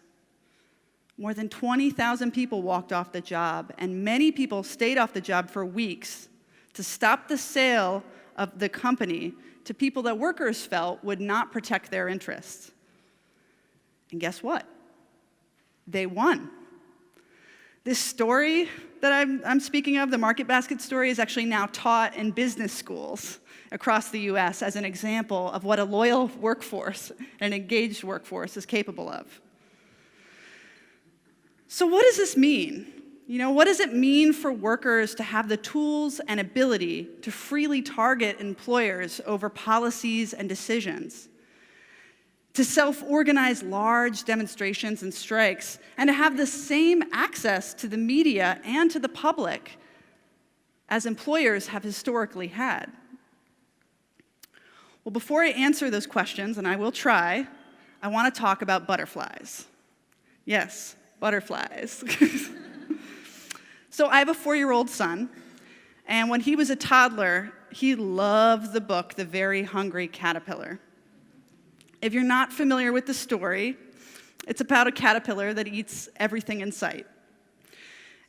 More than 20,000 people walked off the job, and many people stayed off the job for weeks to stop the sale of the company to people that workers felt would not protect their interests. And guess what? They won. This story that I'm speaking of, the Market Basket story, is actually now taught in business schools. across the US as an example of what a loyal workforce and an engaged workforce is capable of. So what does this mean? What does it mean for workers to have the tools and ability to freely target employers over policies and decisions, to self-organize large demonstrations and strikes, and to have the same access to the media and to the public as employers have historically had? Well, before I answer those questions, and I will try, I want to talk about butterflies. Yes, butterflies. So I have a 4-year-old son, and when he was a toddler, he loved the book, The Very Hungry Caterpillar. If you're not familiar with the story, it's about a caterpillar that eats everything in sight.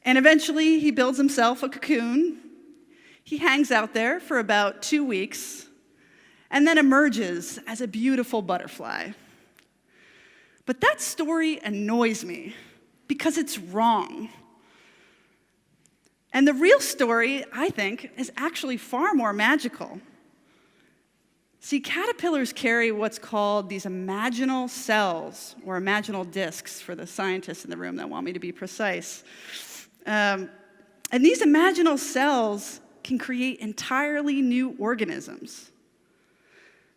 And eventually, he builds himself a cocoon. He hangs out there for about 2 weeks, and then emerges as a beautiful butterfly. But that story annoys me, because it's wrong. And the real story, I think, is actually far more magical. See, caterpillars carry what's called these imaginal cells, or imaginal discs for the scientists in the room that want me to be precise. And these imaginal cells can create entirely new organisms.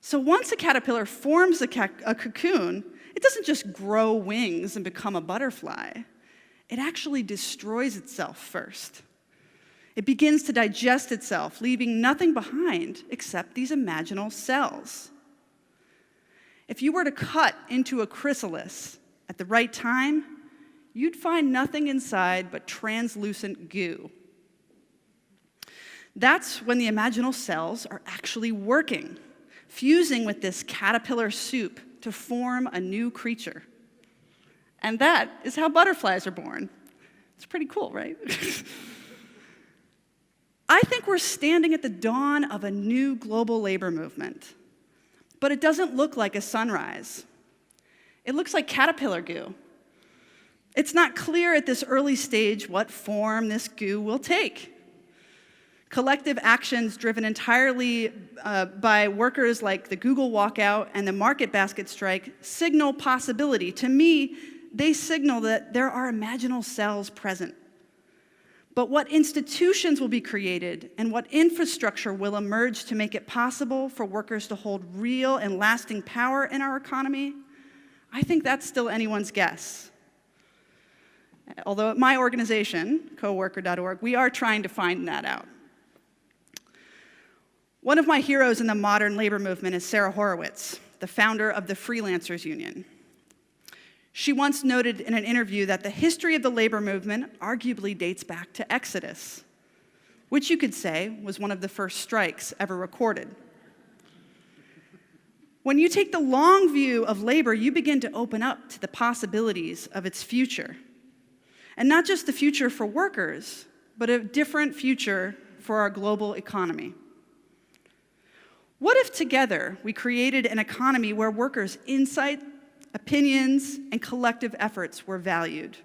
So once a caterpillar forms a cocoon, it doesn't just grow wings and become a butterfly. It actually destroys itself first. It begins to digest itself, leaving nothing behind except these imaginal cells. If you were to cut into a chrysalis at the right time, you'd find nothing inside but translucent goo. That's when the imaginal cells are actually working, fusing with this caterpillar soup to form a new creature. And that is how butterflies are born. It's pretty cool, right? I think we're standing at the dawn of a new global labor movement, but it doesn't look like a sunrise. It looks like caterpillar goo. It's not clear at this early stage what form this goo will take. Collective actions driven entirely by workers like the Google walkout and the market basket strike signal possibility. To me, they signal that there are imaginal cells present. But what institutions will be created and what infrastructure will emerge to make it possible for workers to hold real and lasting power in our economy, I think that's still anyone's guess. Although at my organization, coworker.org, we are trying to find that out. One of my heroes in the modern labor movement is Sarah Horowitz, the founder of the Freelancers Union. She once noted in an interview that the history of the labor movement arguably dates back to Exodus, which you could say was one of the first strikes ever recorded. When you take the long view of labor, you begin to open up to the possibilities of its future. And not just the future for workers, but a different future for our global economy. What if together we created an economy where workers' insight, opinions, and collective efforts were valued?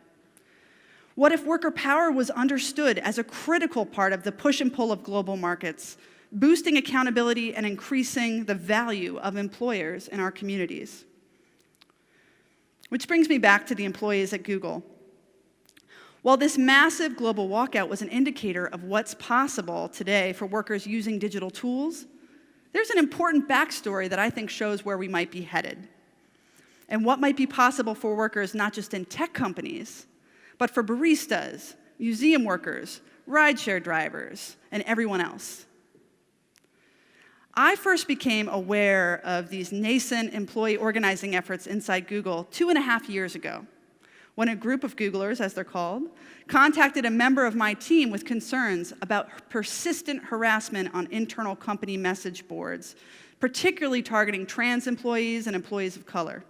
What if worker power was understood as a critical part of the push and pull of global markets, boosting accountability and increasing the value of employers in our communities? Which brings me back to the employees at Google. While this massive global walkout was an indicator of what's possible today for workers using digital tools, there's an important backstory that I think shows where we might be headed, and what might be possible for workers not just in tech companies, but for baristas, museum workers, rideshare drivers, and everyone else. I first became aware of these nascent employee organizing efforts inside Google 2.5 years ago, when a group of Googlers, as they're called, contacted a member of my team with concerns about persistent harassment on internal company message boards, particularly targeting trans employees and employees of color.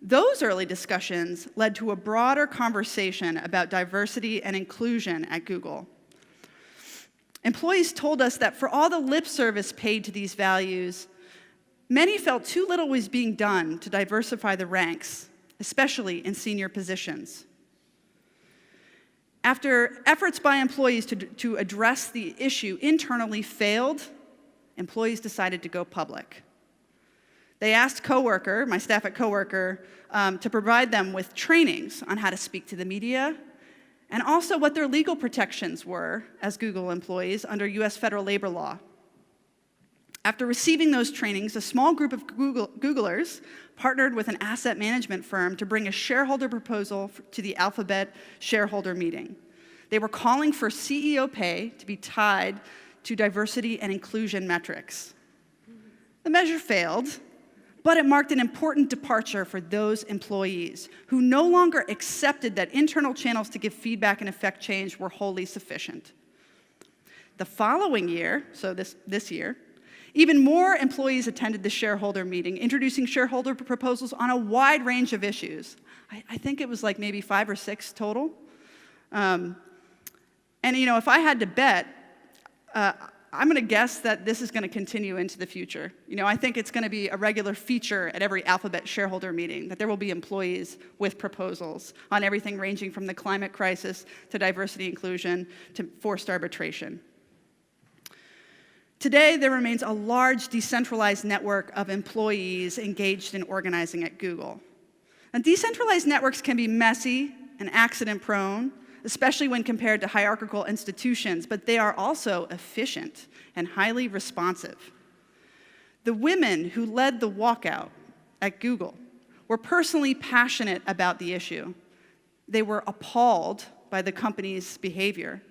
Those early discussions led to a broader conversation about diversity and inclusion at Google. Employees told us that for all the lip service paid to these values, many felt too little was being done to diversify the ranks, especially in senior positions. After efforts by employees to address the issue internally failed, employees decided to go public. They asked my staff at Coworker, to provide them with trainings on how to speak to the media, and also what their legal protections were as Google employees under US federal labor law. After receiving those trainings, a small group of Googlers partnered with an asset management firm to bring a shareholder proposal to the Alphabet shareholder meeting. They were calling for CEO pay to be tied to diversity and inclusion metrics. The measure failed, but it marked an important departure for those employees who no longer accepted that internal channels to give feedback and affect change were wholly sufficient. The following year, so this year, even more employees attended the shareholder meeting, introducing shareholder proposals on a wide range of issues. I think it was like maybe 5 or 6 total. And if I had to bet, I'm going to guess that this is going to continue into the future. I think it's going to be a regular feature at every Alphabet shareholder meeting, that there will be employees with proposals on everything ranging from the climate crisis to diversity inclusion to forced arbitration. Today, there remains a large decentralized network of employees engaged in organizing at Google. And decentralized networks can be messy and accident-prone, especially when compared to hierarchical institutions, but they are also efficient and highly responsive. The women who led the walkout at Google were personally passionate about the issue. They were appalled by the company's behavior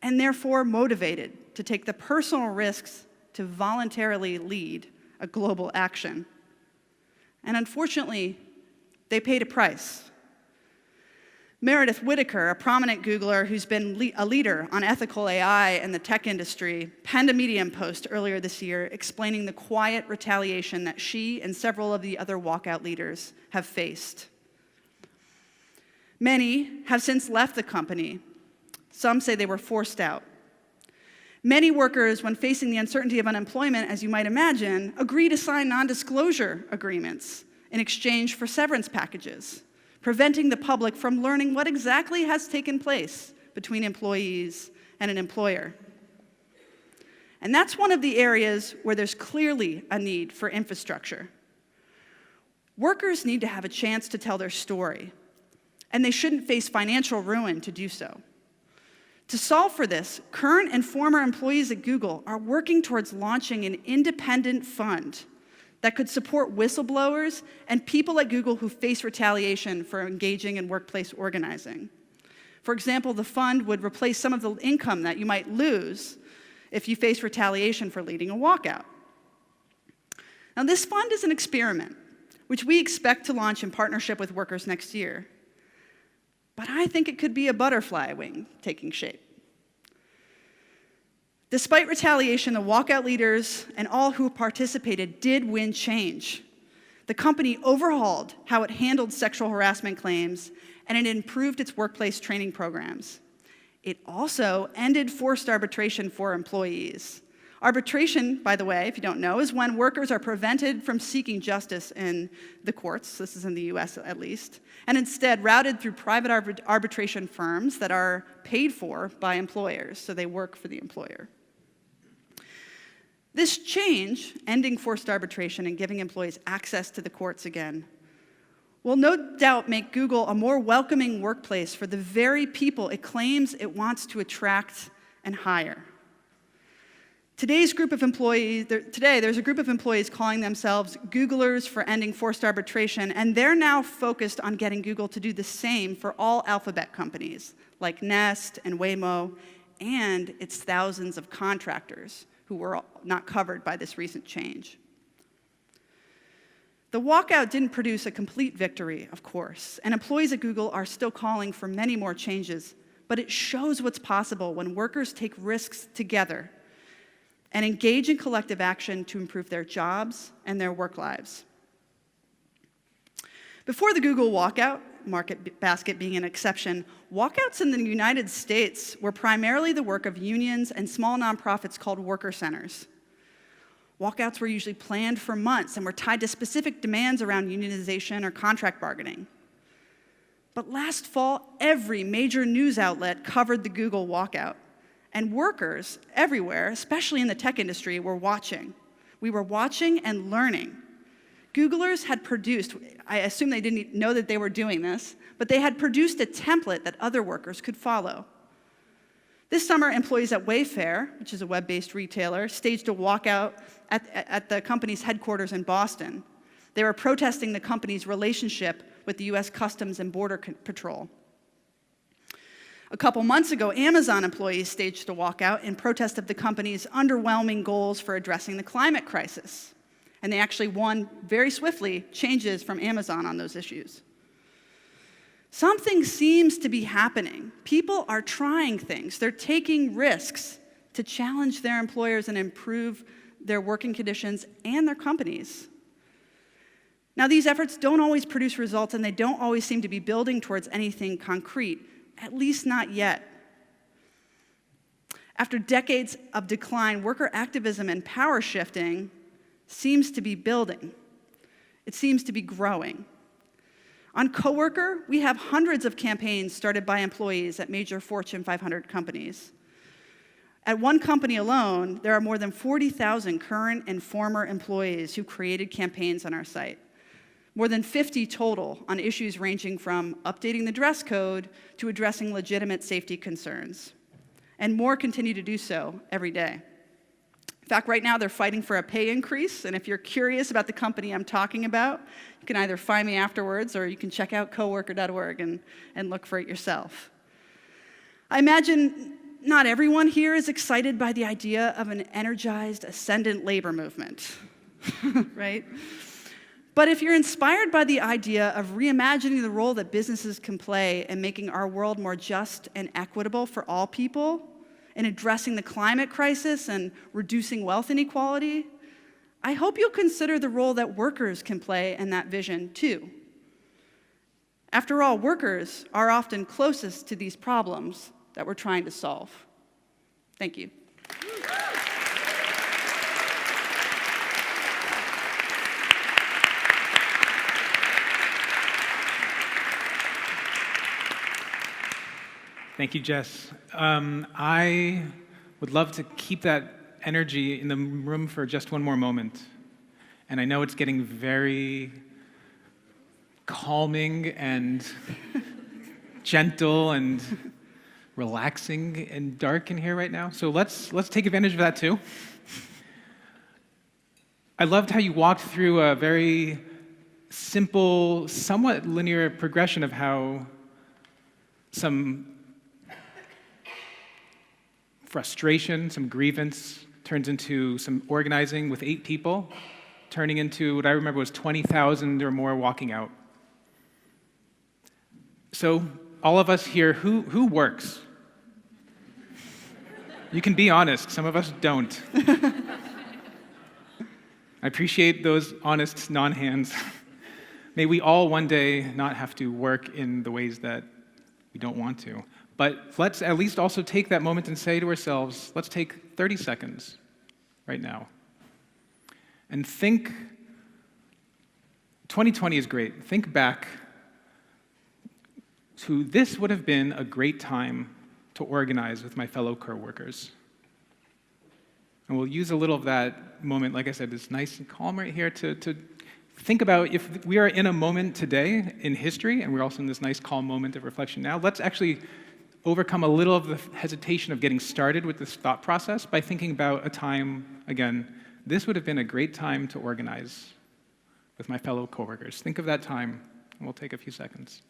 and therefore motivated to take the personal risks to voluntarily lead a global action. And unfortunately, they paid a price. Meredith Whittaker, a prominent Googler who's been a leader on ethical AI in the tech industry, penned a Medium post earlier this year explaining the quiet retaliation that she and several of the other walkout leaders have faced. Many have since left the company. Some say they were forced out. Many workers, when facing the uncertainty of unemployment, as you might imagine, agree to sign non-disclosure agreements in exchange for severance packages, preventing the public from learning what exactly has taken place between employees and an employer. And that's one of the areas where there's clearly a need for infrastructure. Workers need to have a chance to tell their story, and they shouldn't face financial ruin to do so. To solve for this, current and former employees at Google are working towards launching an independent fund that could support whistleblowers and people at Google who face retaliation for engaging in workplace organizing. For example, the fund would replace some of the income that you might lose if you face retaliation for leading a walkout. Now, this fund is an experiment, which we expect to launch in partnership with workers next year. But I think it could be a butterfly wing taking shape. Despite retaliation, the walkout leaders and all who participated did win change. The company overhauled how it handled sexual harassment claims, and it improved its workplace training programs. It also ended forced arbitration for employees. Arbitration, by the way, if you don't know, is when workers are prevented from seeking justice in the courts, this is in the US at least, and instead routed through private arbitration firms that are paid for by employers, so they work for the employer. This change, ending forced arbitration and giving employees access to the courts again, will no doubt make Google a more welcoming workplace for the very people it claims it wants to attract and hire. Today, there's a group of employees calling themselves Googlers for ending forced arbitration, and they're now focused on getting Google to do the same for all Alphabet companies, like Nest and Waymo, and its thousands of contractors who were not covered by this recent change. The walkout didn't produce a complete victory, of course, and employees at Google are still calling for many more changes, but it shows what's possible when workers take risks together and engage in collective action to improve their jobs and their work lives. Before the Google walkout, market basket being an exception, walkouts in the United States were primarily the work of unions and small nonprofits called worker centers. Walkouts were usually planned for months and were tied to specific demands around unionization or contract bargaining. But last fall, every major news outlet covered the Google walkout. And workers everywhere, especially in the tech industry, were watching. We were watching and learning. Googlers had produced, I assume they didn't know that they were doing this, but they had produced a template that other workers could follow. This summer, employees at Wayfair, which is a web-based retailer, staged a walkout at the company's headquarters in Boston. They were protesting the company's relationship with the US Customs and Border Patrol. A couple months ago, Amazon employees staged a walkout in protest of the company's underwhelming goals for addressing the climate crisis. And they actually won very swiftly changes from Amazon on those issues. Something seems to be happening. People are trying things. They're taking risks to challenge their employers and improve their working conditions and their companies. Now, these efforts don't always produce results, and they don't always seem to be building towards anything concrete, at least not yet. After decades of decline, worker activism and power shifting seems to be building. It seems to be growing. On Coworker, we have hundreds of campaigns started by employees at major Fortune 500 companies. At one company alone, there are more than 40,000 current and former employees who created campaigns on our site. More than 50 total on issues ranging from updating the dress code to addressing legitimate safety concerns. And more continue to do so every day. In fact, right now they're fighting for a pay increase, and if you're curious about the company I'm talking about, you can either find me afterwards or you can check out coworker.org and look for it yourself. I imagine not everyone here is excited by the idea of an energized, ascendant labor movement, right? But if you're inspired by the idea of reimagining the role that businesses can play in making our world more just and equitable for all people, in addressing the climate crisis and reducing wealth inequality, I hope you'll consider the role that workers can play in that vision, too. After all, workers are often closest to these problems that we're trying to solve. Thank you. Thank you, Jess. I would love to keep that energy in the room for just one more moment. And I know it's getting very calming and gentle and relaxing and dark in here right now. So let's take advantage of that too. I loved how you walked through a very simple, somewhat linear progression of how some frustration, some grievance turns into some organizing with 8 people, turning into what I remember was 20,000 or more walking out. So all of us here, who works? You can be honest, some of us don't. I appreciate those honest non-hands. May we all one day not have to work in the ways that we don't want to. But let's at least also take that moment and say to ourselves, let's take 30 seconds right now. And think, 2020 is great. Think back to this would have been a great time to organize with my fellow coworkers. And we'll use a little of that moment, like I said, it's nice and calm right here to think about if we are in a moment today in history, and we're also in this nice calm moment of reflection now, let's actually overcome a little of the hesitation of getting started with this thought process by thinking about a time, again, this would have been a great time to organize with my fellow coworkers. Think of that time, and we'll take a few seconds.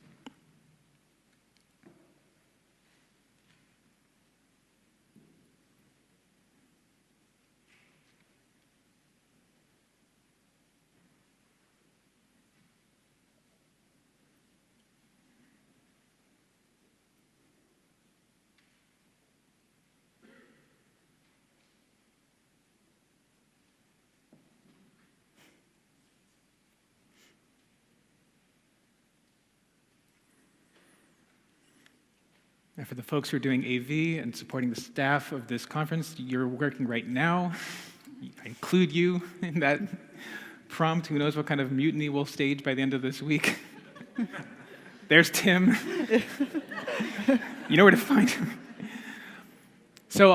And for the folks who are doing AV and supporting the staff of this conference, you're working right now. I include you in that prompt. Who knows what kind of mutiny we'll stage by the end of this week. There's Tim. You know where to find him. So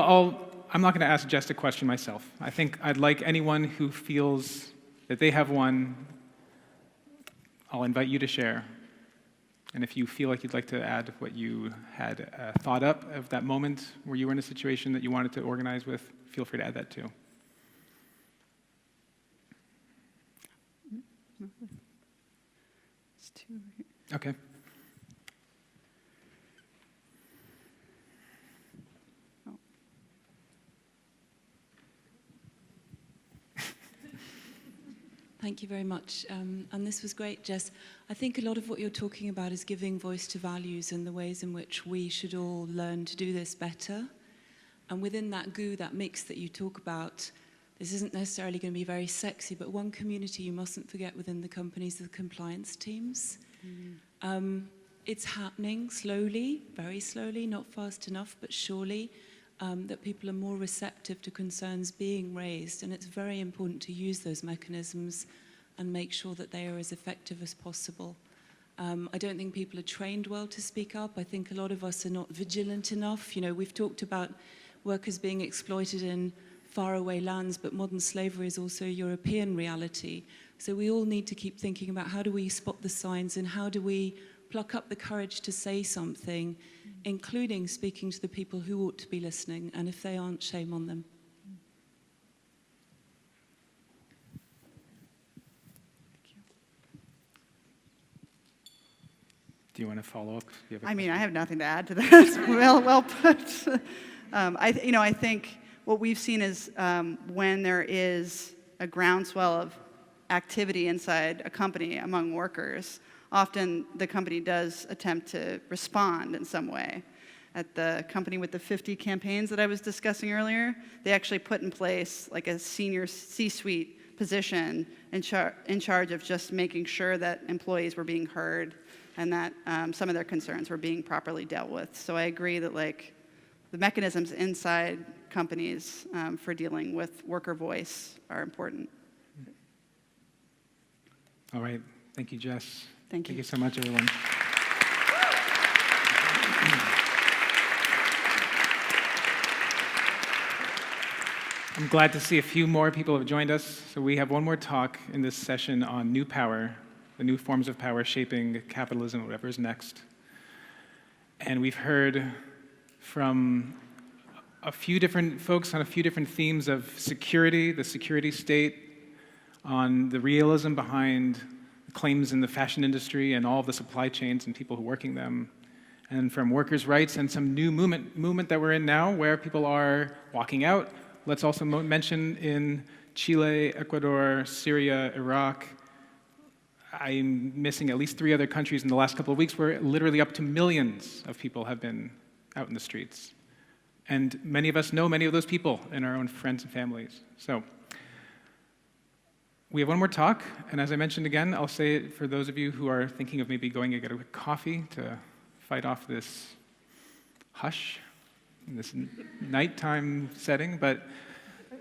I'm not going to ask Jess a question myself. I think I'd like anyone who feels that they have one, I'll invite you to share. And if you feel like you'd like to add what you had thought up of that moment where you were in a situation that you wanted to organize with, feel free to add that too. It's two right here. Okay. Thank you very much. And this was great, Jess. I think a lot of what you're talking about is giving voice to values and the ways in which we should all learn to do this better. And within that goo, that mix that you talk about, this isn't necessarily going to be very sexy, but one community you mustn't forget within the companies are the compliance teams. It's happening slowly, very slowly, not fast enough, but surely, that people are more receptive to concerns being raised, and it's very important to use those mechanisms and make sure that they are as effective as possible. I don't think people are trained well to speak up. I think a lot of us are not vigilant enough. You know, we've talked about workers being exploited in faraway lands, but modern slavery is also a European reality. So we all need to keep thinking about how do we spot the signs and how do we pluck up the courage to say something, including speaking to the people who ought to be listening, and if they aren't, shame on them. Do you want to follow up? I mean, I have nothing to add to that. well put. I think what we've seen is when there is a groundswell of activity inside a company among workers, often the company does attempt to respond in some way. At the company with the 50 campaigns that I was discussing earlier, they actually put in place like a senior C-suite position in charge of just making sure that employees were being heard and that some of their concerns were being properly dealt with. So I agree that like the mechanisms inside companies for dealing with worker voice are important. All right. Thank you, Jess. Thank you. Thank you so much, everyone. I'm glad to see a few more people have joined us. So we have one more talk in this session on new power, the new forms of power shaping capitalism, whatever is next. And we've heard from a few different folks on a few different themes of security, the security state, on the realism behind claims in the fashion industry and all of the supply chains and people who are working them, and from workers' rights and some new movement that we're in now where people are walking out. Let's also mention in Chile, Ecuador, Syria, Iraq, I'm missing at least 3 other countries in the last couple of weeks where literally up to millions of people have been out in the streets. And many of us know many of those people and our own friends and families. So we have one more talk, and as I mentioned again, I'll say it for those of you who are thinking of maybe going to get a coffee to fight off this hush in this nighttime setting, but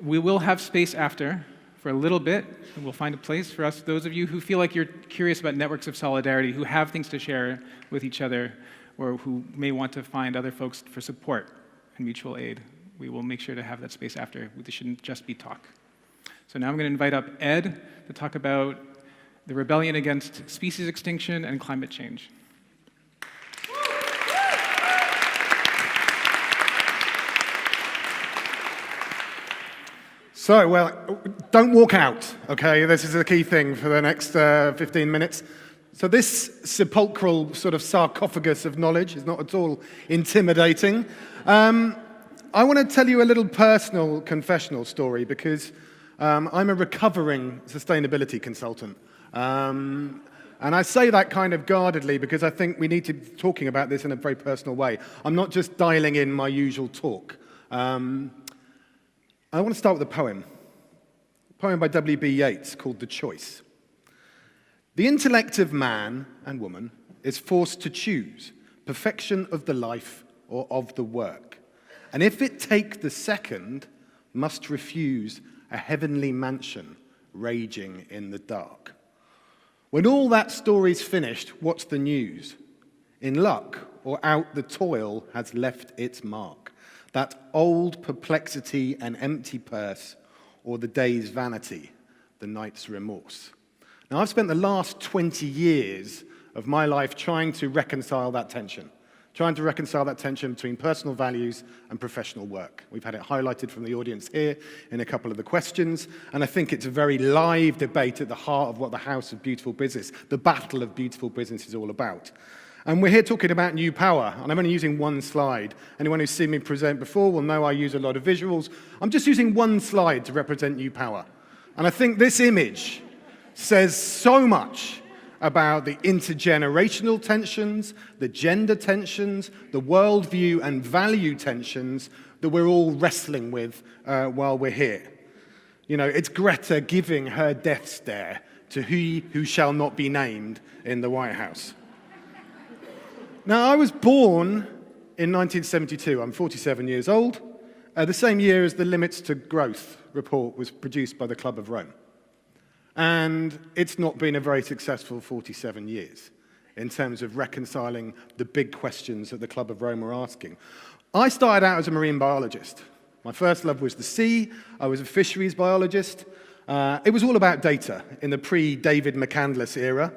we will have space after for a little bit, and we'll find a place for us, those of you who feel like you're curious about networks of solidarity, who have things to share with each other, or who may want to find other folks for support and mutual aid. We will make sure to have that space after. This shouldn't just be talk. So now I'm going to invite up Ed to talk about the rebellion against species extinction and climate change. So, well, don't walk out, okay? This is a key thing for the next 15 minutes. So this sepulchral sort of sarcophagus of knowledge is not at all intimidating. I want to tell you a little personal confessional story because I'm a recovering sustainability consultant. And I say that kind of guardedly because I think we need to be talking about this in a very personal way. I'm not just dialing in my usual talk. I want to start with a poem by W.B. Yeats called The Choice. The intellect of man and woman is forced to choose perfection of the life or of the work. And if it take the second, must refuse a heavenly mansion raging in the dark. When all that story's finished, what's the news? In luck or out the toil has left its mark. That old perplexity and empty purse, or the day's vanity, the night's remorse. Now, I've spent the last 20 years of my life trying to reconcile that tension between personal values and professional work. We've had it highlighted from the audience here in a couple of the questions, and I think it's a very live debate at the heart of what the House of Beautiful Business, the battle of beautiful business, is all about. And we're here talking about new power, and I'm only using one slide. Anyone who's seen me present before will know I use a lot of visuals. I'm just using one slide to represent new power. And I think this image says so much about the intergenerational tensions, the gender tensions, the worldview and value tensions that we're all wrestling with while we're here. You know, it's Greta giving her death stare to he who shall not be named in the White House. Now, I was born in 1972. I'm 47 years old, the same year as the Limits to Growth report was produced by the Club of Rome. And it's not been a very successful 47 years in terms of reconciling the big questions that the Club of Rome were asking. I started out as a marine biologist. My first love was the sea. I was a fisheries biologist. It was all about data in the pre-David McCandless era.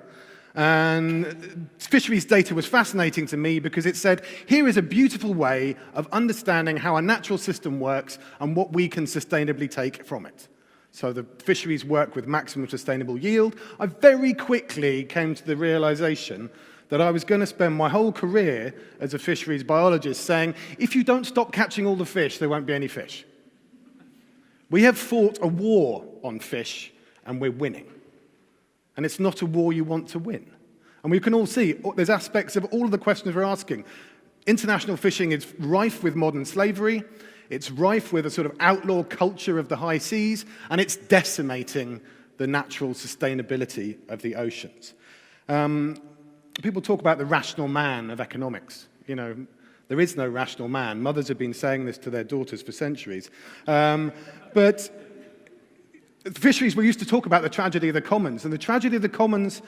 And fisheries data was fascinating to me because it said, here is a beautiful way of understanding how a natural system works and what we can sustainably take from it. So the fisheries work with maximum sustainable yield. I very quickly came to the realization that I was going to spend my whole career as a fisheries biologist saying, if you don't stop catching all the fish, there won't be any fish. We have fought a war on fish, and we're winning. And it's not a war you want to win. And we can all see there's aspects of all of the questions we're asking. International fishing is rife with modern slavery. It's rife with a sort of outlaw culture of the high seas, and it's decimating the natural sustainability of the oceans. People talk about the rational man of economics. You know, there is no rational man. Mothers have been saying this to their daughters for centuries. But fisheries, we used to talk about the tragedy of the commons, and the tragedy of the commons,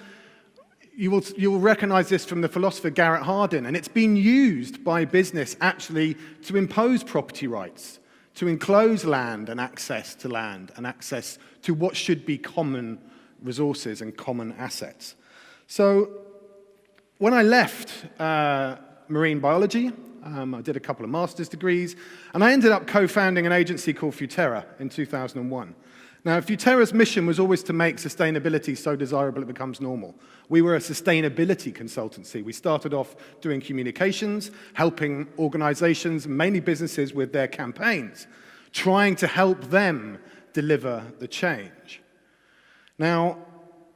you will recognize this from the philosopher Garrett Hardin, and it's been used by business actually to impose property rights, to enclose land and access to what should be common resources and common assets. So when I left marine biology, I did a couple of master's degrees, and I ended up co-founding an agency called Futerra in 2001. Now, Futerra's mission was always to make sustainability so desirable it becomes normal. We were a sustainability consultancy. We started off doing communications, helping organizations, mainly businesses, with their campaigns, trying to help them deliver the change. Now,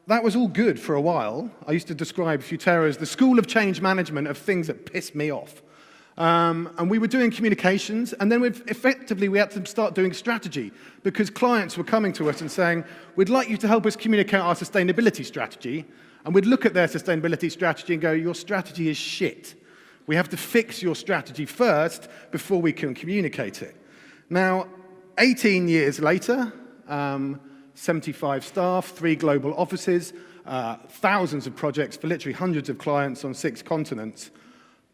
that was all good for a while. I used to describe Futerra as the school of change management of things that pissed me off. And we were doing communications, and then we had to start doing strategy because clients were coming to us and saying, we'd like you to help us communicate our sustainability strategy. And we'd look at their sustainability strategy and go, your strategy is shit. We have to fix your strategy first before we can communicate it. Now, 18 years later, 75 staff, 3 global offices, thousands of projects for literally hundreds of clients on 6 continents,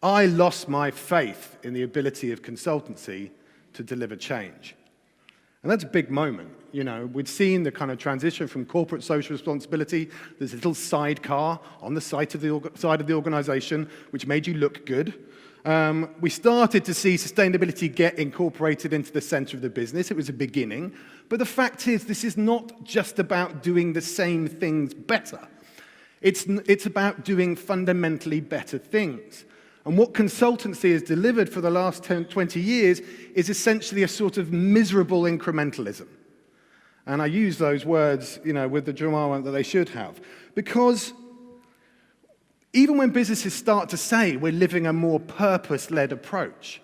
I lost my faith in the ability of consultancy to deliver change. And that's a big moment. You know, we'd seen the kind of transition from corporate social responsibility. There's a little sidecar on the side of the organization, which made you look good. We started to see sustainability get incorporated into the center of the business. It was a beginning. But the fact is, this is not just about doing the same things better. It's about doing fundamentally better things. And what consultancy has delivered for the last 20 years is essentially a sort of miserable incrementalism. And I use those words, you know, with the drama that they should have. Because even when businesses start to say we're living a more purpose-led approach,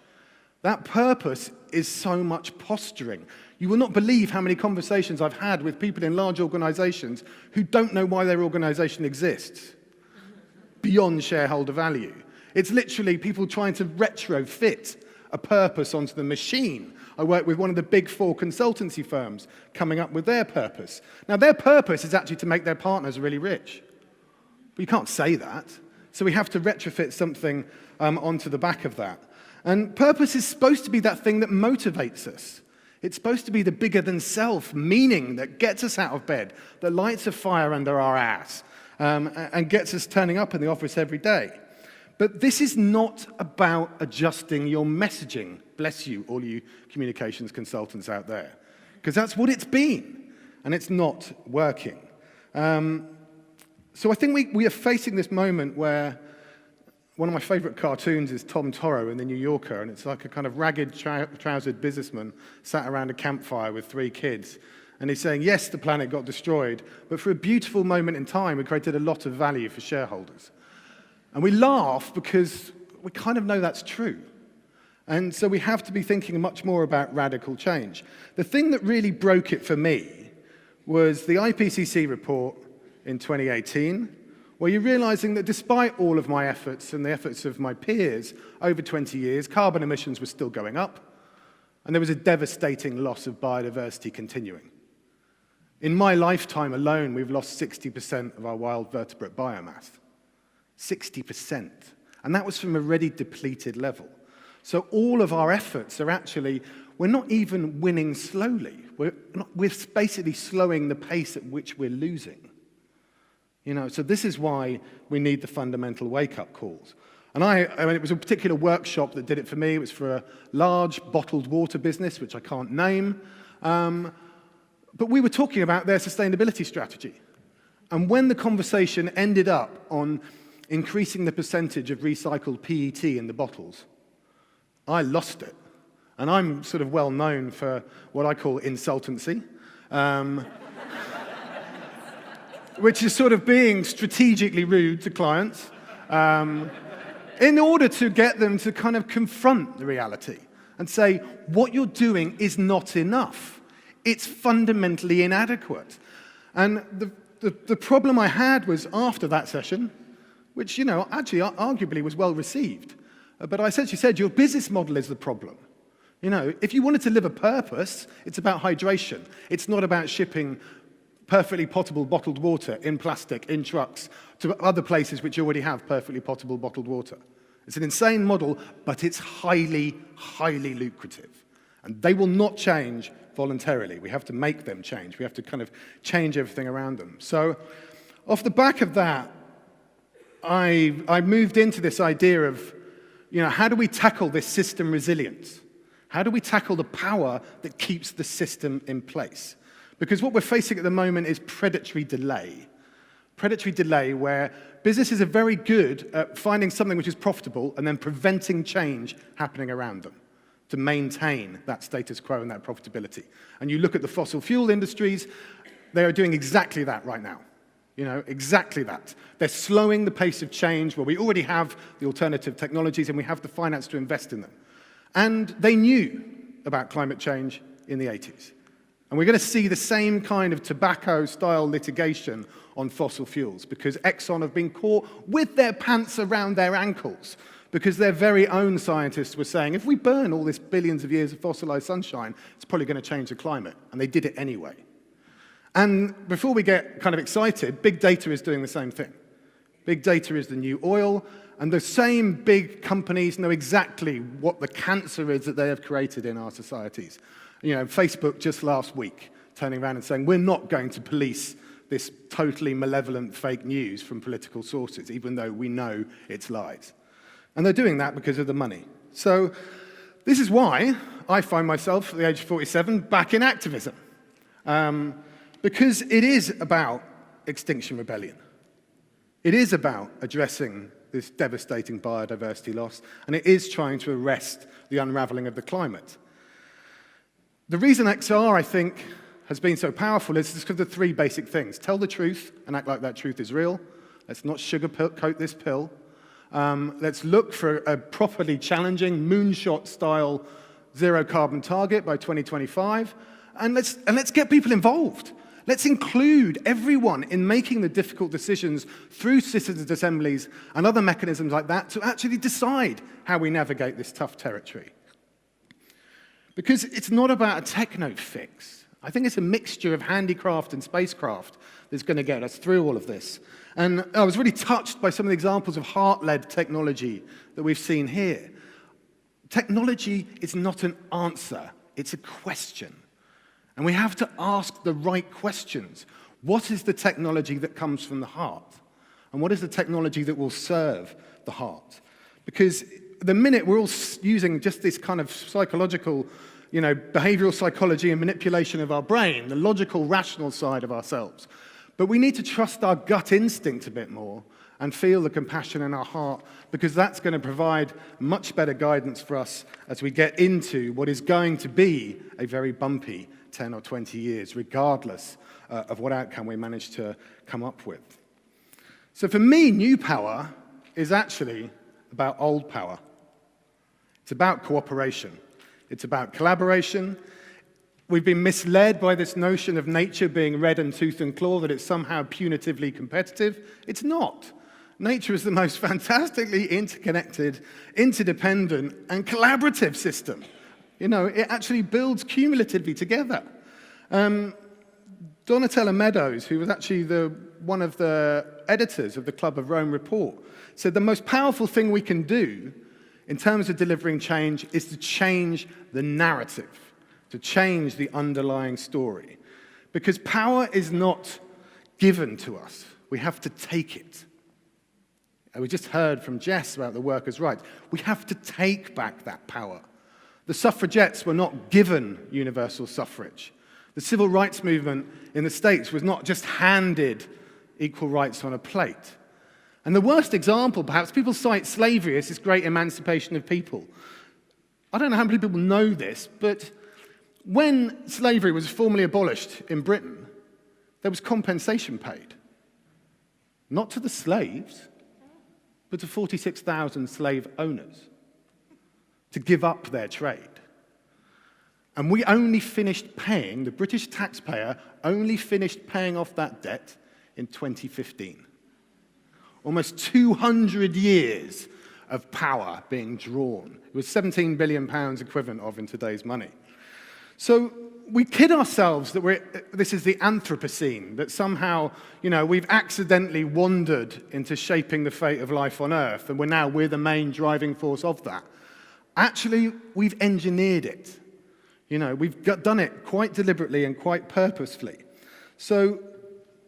that purpose is so much posturing. You will not believe how many conversations I've had with people in large organizations who don't know why their organization exists beyond shareholder value. It's literally people trying to retrofit a purpose onto the machine. I work with one of the big 4 consultancy firms coming up with their purpose. Now, their purpose is actually to make their partners really rich. But you can't say that. So we have to retrofit something onto the back of that. And purpose is supposed to be that thing that motivates us. It's supposed to be the bigger than self meaning that gets us out of bed, that lights a fire under our ass, and gets us turning up in the office every day. But this is not about adjusting your messaging. Bless you, all you communications consultants out there. Because that's what it's been, and it's not working. So I think we are facing this moment where one of my favorite cartoons is Tom Toro in The New Yorker, and it's like a kind of ragged, trousered businessman sat around a campfire with 3 kids. And he's saying, yes, the planet got destroyed, but for a beautiful moment in time, we created a lot of value for shareholders. And we laugh because we kind of know that's true. And so we have to be thinking much more about radical change. The thing that really broke it for me was the IPCC report in 2018, where you're realizing that despite all of my efforts and the efforts of my peers over 20 years, carbon emissions were still going up, and there was a devastating loss of biodiversity continuing. In my lifetime alone, we've lost 60% of our wild vertebrate biomass. 60%. And that was from a already depleted level. So all of our efforts are actually, we're not even winning slowly. We're basically slowing the pace at which we're losing. So this is why we need the fundamental wake-up calls. And I mean, it was a particular workshop that did it for me. It was for a large bottled water business, which I can't name. But we were talking about their sustainability strategy. And when the conversation ended up on increasing the percentage of recycled PET in the bottles, I lost it. And I'm sort of well known for what I call insultancy, which is sort of being strategically rude to clients in order to get them to kind of confront the reality and say, what you're doing is not enough. It's fundamentally inadequate. And the problem I had was after that session, which, actually arguably was well received. But I essentially said, your business model is the problem. If you wanted to live a purpose, it's about hydration. It's not about shipping perfectly potable bottled water in plastic, in trucks, to other places which already have perfectly potable bottled water. It's an insane model, but it's highly, highly lucrative. And they will not change voluntarily. We have to make them change. We have to kind of change everything around them. So off the back of that, I moved into this idea of, how do we tackle this system resilience? How do we tackle the power that keeps the system in place? Because what we're facing at the moment is predatory delay. Predatory delay where businesses are very good at finding something which is profitable and then preventing change happening around them to maintain that status quo and that profitability. And you look at the fossil fuel industries, they are doing exactly that right now. Exactly that. They're slowing the pace of change where we already have the alternative technologies and we have the finance to invest in them. And they knew about climate change in the 80s. And we're going to see the same kind of tobacco-style litigation on fossil fuels because Exxon have been caught with their pants around their ankles because their very own scientists were saying, if we burn all this billions of years of fossilized sunshine, it's probably going to change the climate. And they did it anyway. And before we get kind of excited, big data is doing the same thing. Big data is the new oil, and the same big companies know exactly what the cancer is that they have created in our societies. Facebook just last week turning around and saying, we're not going to police this totally malevolent fake news from political sources, even though we know it's lies. And they're doing that because of the money. So this is why I find myself, at the age of 47, back in activism. Because it is about Extinction Rebellion. It is about addressing this devastating biodiversity loss, and it is trying to arrest the unraveling of the climate. The reason XR, I think, has been so powerful is because of 3 basic things. Tell the truth and act like that truth is real. Let's not sugarcoat this pill. Let's look for a properly challenging moonshot-style zero-carbon target by 2025. And let's get people involved. Let's include everyone in making the difficult decisions through citizens' assemblies and other mechanisms like that to actually decide how we navigate this tough territory. Because it's not about a techno fix. I think it's a mixture of handicraft and spacecraft that's going to get us through all of this. And I was really touched by some of the examples of heart-led technology that we've seen here. Technology is not an answer, it's a question. And we have to ask the right questions. What is the technology that comes from the heart? And what is the technology that will serve the heart? Because the minute we're all using just this kind of psychological, behavioral psychology and manipulation of our brain, the logical, rational side of ourselves. But we need to trust our gut instinct a bit more and feel the compassion in our heart, because that's going to provide much better guidance for us as we get into what is going to be a very bumpy 10 or 20 years, regardless of what outcome we manage to come up with. So for me, new power is actually about old power. It's about cooperation. It's about collaboration. We've been misled by this notion of nature being red and tooth and claw, that it's somehow punitively competitive. It's not. Nature is the most fantastically interconnected, interdependent, and collaborative system. It actually builds cumulatively together. Donatella Meadows, who was actually one of the editors of the Club of Rome report, said the most powerful thing we can do in terms of delivering change is to change the narrative, to change the underlying story. Because power is not given to us. We have to take it. And we just heard from Jess about the workers' rights. We have to take back that power. The suffragettes were not given universal suffrage. The civil rights movement in the States was not just handed equal rights on a plate. And the worst example, perhaps, people cite slavery as this great emancipation of people. I don't know how many people know this, but when slavery was formally abolished in Britain, there was compensation paid. Not to the slaves, but to 46,000 slave owners to give up their trade. And we only finished paying, the British taxpayer only finished paying off that debt in 2015. Almost 200 years of power being drawn. It was 17 billion pounds equivalent of in today's money. So we kid ourselves that this is the Anthropocene, that somehow, we've accidentally wandered into shaping the fate of life on Earth, and we're the main driving force of that. Actually, we've engineered it. We've done it quite deliberately and quite purposefully. So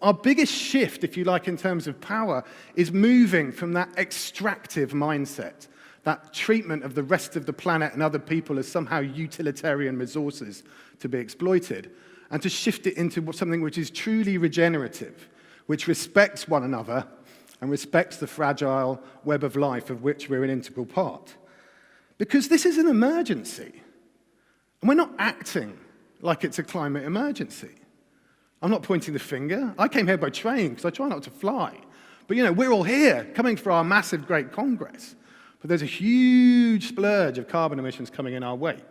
our biggest shift, if you like, in terms of power, is moving from that extractive mindset, that treatment of the rest of the planet and other people as somehow utilitarian resources to be exploited, and to shift it into something which is truly regenerative, which respects one another and respects the fragile web of life of which we're an integral part. Because this is an emergency, and we're not acting like it's a climate emergency. I'm not pointing the finger. I came here by train because I try not to fly. But we're all here coming for our massive great Congress. But there's a huge splurge of carbon emissions coming in our wake.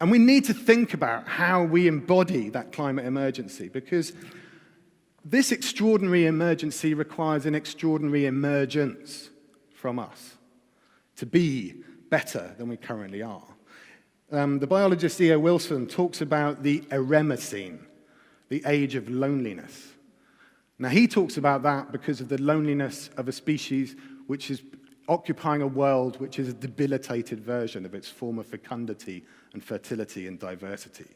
And we need to think about how we embody that climate emergency, because this extraordinary emergency requires an extraordinary emergence from us to be better than we currently are. The biologist E.O. Wilson talks about the eremocene, the age of loneliness. Now, he talks about that because of the loneliness of a species which is occupying a world which is a debilitated version of its former fecundity and fertility and diversity.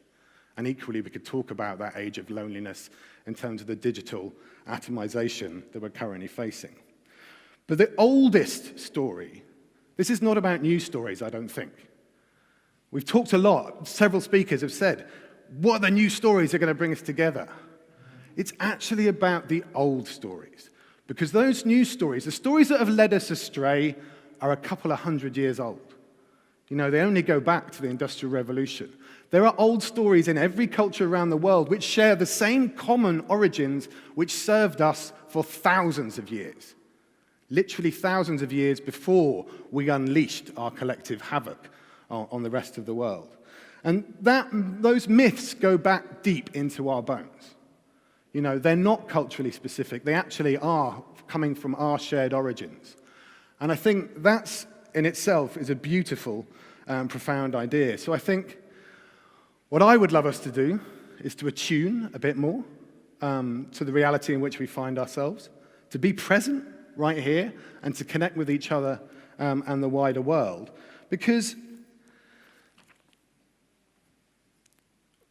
And equally, we could talk about that age of loneliness in terms of the digital atomization that we're currently facing. But the oldest story, this is not about news stories, I don't think. We've talked a lot, several speakers have said, what are the new stories that are going to bring us together? It's actually about the old stories. Because those news stories, the stories that have led us astray, are a couple of 100 years old. They only go back to the Industrial Revolution. There are old stories in every culture around the world which share the same common origins which served us for thousands of years. Literally thousands of years before we unleashed our collective havoc on the rest of the world. And those myths go back deep into our bones. They're not culturally specific. They actually are coming from our shared origins. And I think that's, in itself, is a beautiful and profound idea. So I think what I would love us to do is to attune a bit more to the reality in which we find ourselves, to be present right here, and to connect with each other and the wider world. Because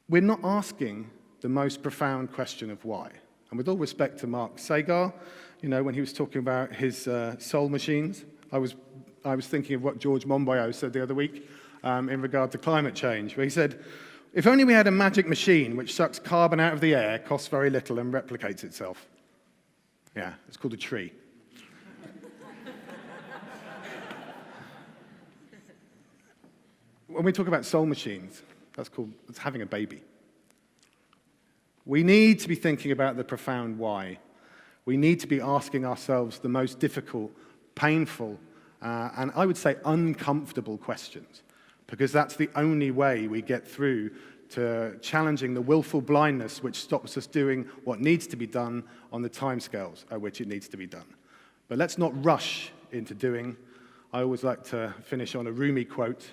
we're not asking the most profound question of why. And with all respect to Mark Sagar, when he was talking about his soul machines, I was thinking of what George Monbiot said the other week in regard to climate change, where he said, if only we had a magic machine which sucks carbon out of the air, costs very little, and replicates itself. Yeah, it's called a tree. When we talk about soul machines, it's having a baby. We need to be thinking about the profound why. We need to be asking ourselves the most difficult, painful, and I would say uncomfortable questions, because that's the only way we get through to challenging the willful blindness which stops us doing what needs to be done on the timescales at which it needs to be done. But let's not rush into doing. I always like to finish on a Rumi quote,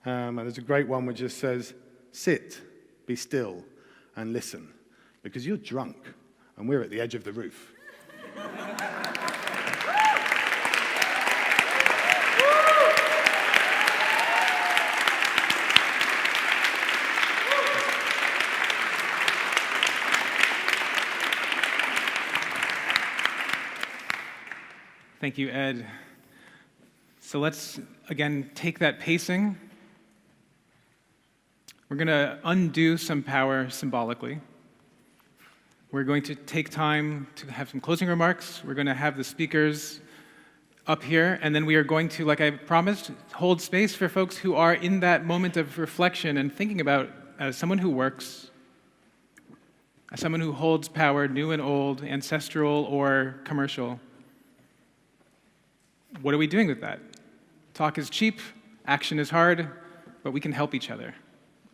and there's a great one which just says, sit, be still, and listen, because you're drunk, and we're at the edge of the roof. Thank you, Ed. So let's, again, take that pacing. We're going to undo some power symbolically. We're going to take time to have some closing remarks. We're going to have the speakers up here, and then we are going to, like I promised, hold space for folks who are in that moment of reflection and thinking about, as someone who works, as someone who holds power, new and old, ancestral or commercial, what are we doing with that? Talk is cheap, action is hard, but we can help each other.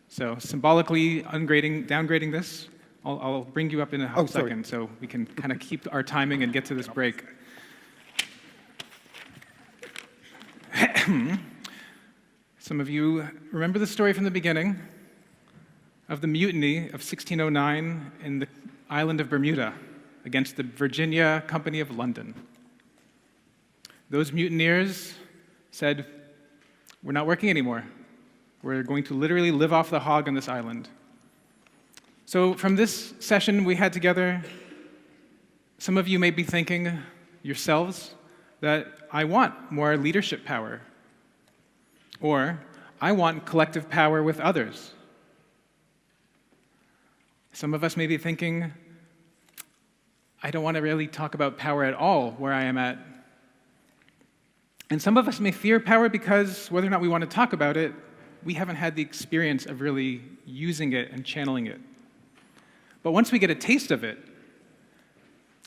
So symbolically downgrading this, I'll bring you up in a second so we can kind of keep our timing and get to this break. Some of you remember the story from the beginning of the mutiny of 1609 in the island of Bermuda against the Virginia Company of London. Those mutineers said, we're not working anymore. We're going to literally live off the hog on this island. So from this session we had together, some of you may be thinking yourselves that I want more leadership power, or I want collective power with others. Some of us may be thinking, I don't want to really talk about power at all where I am at. And some of us may fear power because whether or not we want to talk about it, we haven't had the experience of really using it and channeling it. But once we get a taste of it,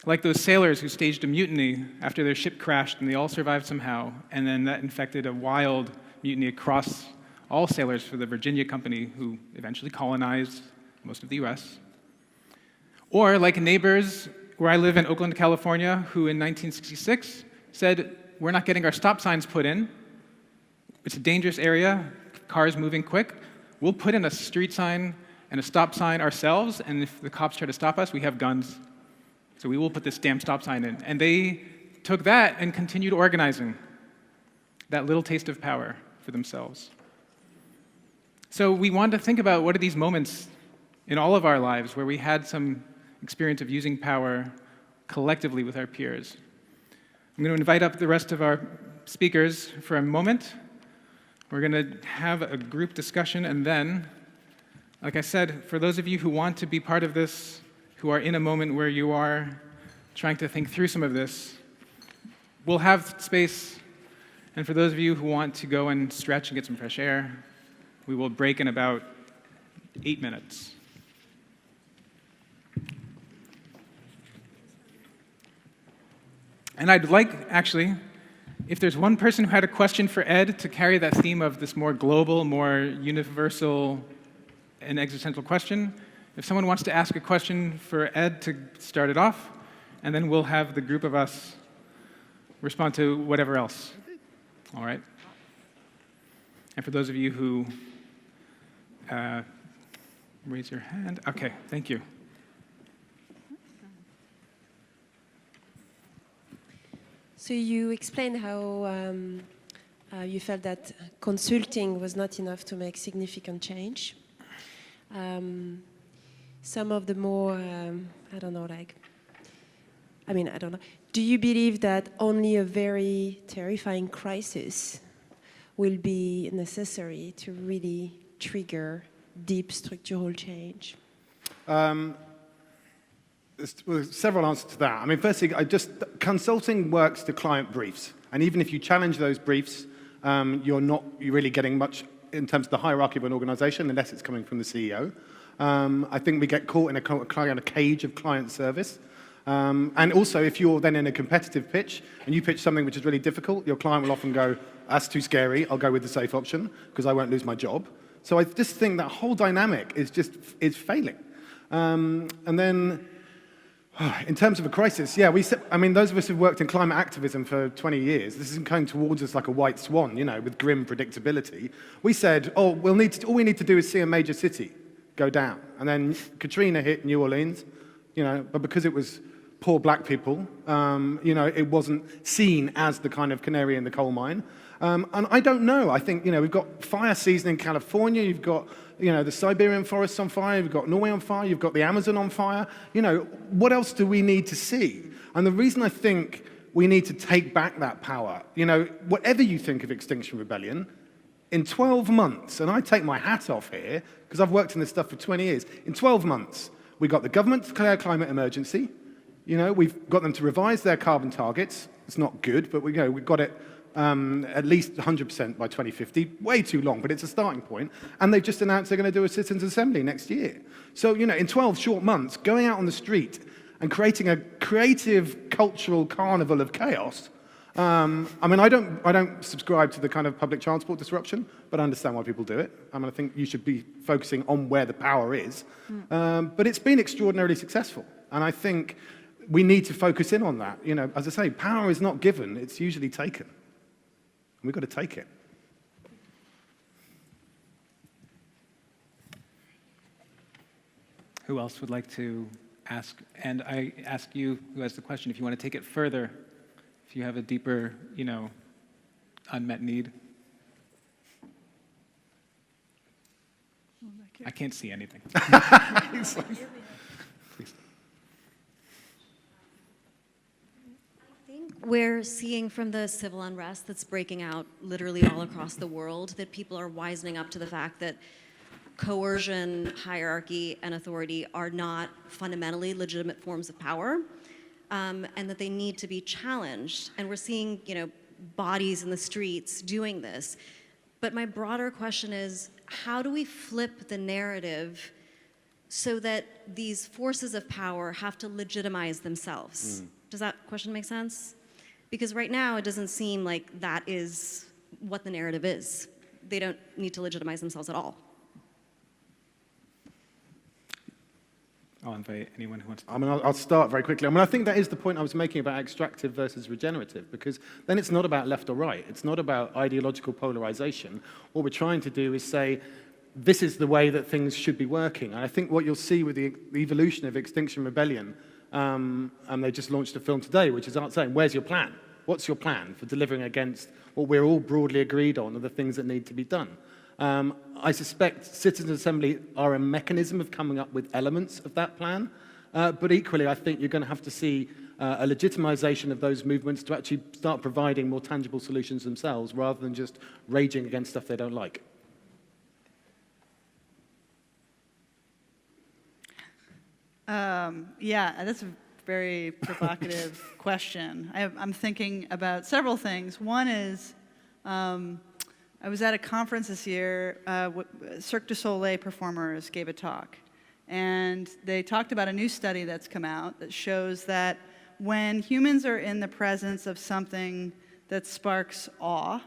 like those sailors who staged a mutiny after their ship crashed and they all survived somehow, and then that infected a wild mutiny across all sailors for the Virginia Company, who eventually colonized most of the US. Or like neighbors where I live in Oakland, California, who in 1966 said, we're not getting our stop signs put in. It's a dangerous area, cars moving quick. We'll put in a street sign and a stop sign ourselves, and if the cops try to stop us, we have guns. So we will put this damn stop sign in. And they took that and continued organizing that little taste of power for themselves. So we wanted to think about what are these moments in all of our lives where we had some experience of using power collectively with our peers. I'm going to invite up the rest of our speakers for a moment. We're going to have a group discussion, and then, like I said, for those of you who want to be part of this, who are in a moment where you are trying to think through some of this, we'll have space. And for those of you who want to go and stretch and get some fresh air, we will break in about 8 minutes. And I'd like, actually, if there's one person who had a question for Ed to carry that theme of this more global, more universal and existential question, if someone wants to ask a question for Ed to start it off, and then we'll have the group of us respond to whatever else. All right? And for those of you who raise your hand. Okay, thank you. So you explained how you felt that consulting was not enough to make significant change. Some of the more, I don't know. Do you believe that only a very terrifying crisis will be necessary to really trigger deep structural change? There's several answers to that. I mean, firstly, consulting works to client briefs. And even if you challenge those briefs, you're not really getting much in terms of the hierarchy of an organization unless it's coming from the CEO. I think we get caught in a kind of cage of client service. And also, if you're then in a competitive pitch and you pitch something which is really difficult, your client will often go, that's too scary, I'll go with the safe option because I won't lose my job. So I just think that whole dynamic is failing. And then, in terms of a crisis, yeah, those of us who've worked in climate activism for 20 years, this isn't coming towards us like a white swan, with grim predictability. We said, all we need to do is see a major city go down. And then Katrina hit New Orleans, but because it was poor black people, it wasn't seen as the kind of canary in the coal mine. And I don't know. I think, we've got fire season in California. You've got, the Siberian forests on fire. You've got Norway on fire. You've got the Amazon on fire. What else do we need to see? And the reason I think we need to take back that power, whatever you think of Extinction Rebellion, in 12 months, and I take my hat off here, because I've worked in this stuff for 20 years, in 12 months, we got the government to declare climate emergency. We've got them to revise their carbon targets. It's not good, but we've got it at least 100% by 2050. Way too long, but it's a starting point. And they've just announced they're going to do a citizens' assembly next year. So, in 12 short months, going out on the street and creating a creative cultural carnival of chaos. I don't subscribe to the kind of public transport disruption, but I understand why people do it. I think you should be focusing on where the power is. But it's been extraordinarily successful. And I think we need to focus in on that. As I say, power is not given, it's usually taken. And we've got to take it. Who else would like to ask? And I ask you who has the question, if you want to take it further, if you have a deeper, unmet need. I can't see anything. We're seeing from the civil unrest that's breaking out literally all across the world that people are wisening up to the fact that coercion, hierarchy, and authority are not fundamentally legitimate forms of power, and that they need to be challenged. And we're seeing, bodies in the streets doing this. But my broader question is, how do we flip the narrative so that these forces of power have to legitimize themselves? Does that question make sense? Because right now, it doesn't seem like that is what the narrative is. They don't need to legitimize themselves at all. I'll invite anyone who wants to. I'll start very quickly. I think that is the point I was making about extractive versus regenerative, because then it's not about left or right. It's not about ideological polarization. What we're trying to do is say, this is the way that things should be working. And I think what you'll see with the evolution of Extinction Rebellion, and they just launched a film today, which is saying, where's your plan? What's your plan for delivering against what we're all broadly agreed on are the things that need to be done? I suspect citizens' assembly are a mechanism of coming up with elements of that plan, but equally I think you're going to have to see a legitimization of those movements to actually start providing more tangible solutions themselves rather than just raging against stuff they don't like. Yeah, that's a very provocative question. I'm thinking about several things. One is, I was at a conference this year, Cirque du Soleil performers gave a talk, and they talked about a new study that's come out that shows that when humans are in the presence of something that sparks awe,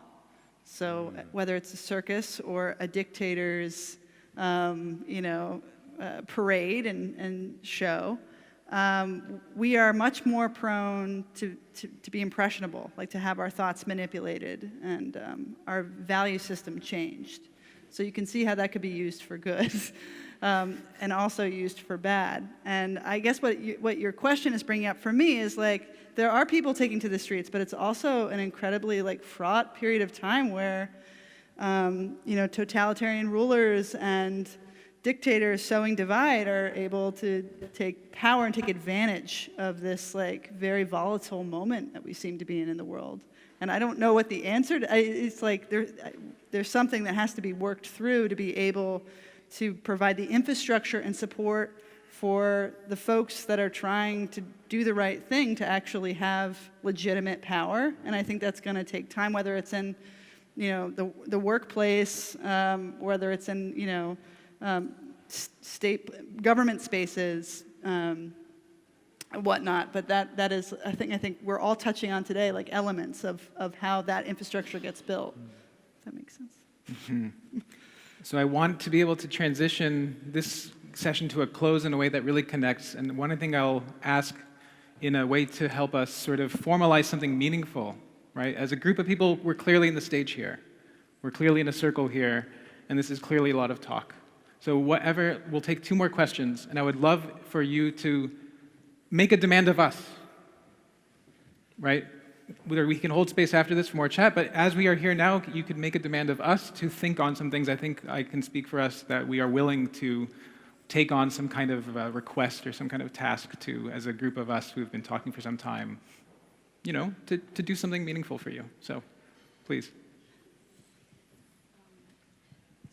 so whether it's a circus or a dictator's, parade and show, we are much more prone to be impressionable, like to have our thoughts manipulated and our value system changed. So you can see how that could be used for good. and also used for bad. And I guess what your question is bringing up for me is like, there are people taking to the streets, but it's also an incredibly like fraught period of time where, totalitarian rulers and dictators sowing divide are able to take power and take advantage of this like very volatile moment that we seem to be in the world. And I don't know what the answer to, it's like there's something that has to be worked through to be able to provide the infrastructure and support for the folks that are trying to do the right thing to actually have legitimate power. And I think that's going to take time, whether it's in the workplace, whether it's in state government spaces, whatnot. But that is, I think we're all touching on today, like elements of how that infrastructure gets built. If that makes sense. Mm-hmm. So I want to be able to transition this session to a close in a way that really connects. And one thing I'll ask in a way to help us sort of formalize something meaningful, right? As a group of people, we're clearly in the stage here. We're clearly in a circle here, and this is clearly a lot of talk. So we'll take 2 more questions, and I would love for you to make a demand of us, right? Whether we can hold space after this for more chat, but as we are here now, you could make a demand of us to think on some things. I think I can speak for us that we are willing to take on some kind of request or some kind of task to, as a group of us who've been talking for some time, to do something meaningful for you. So, please.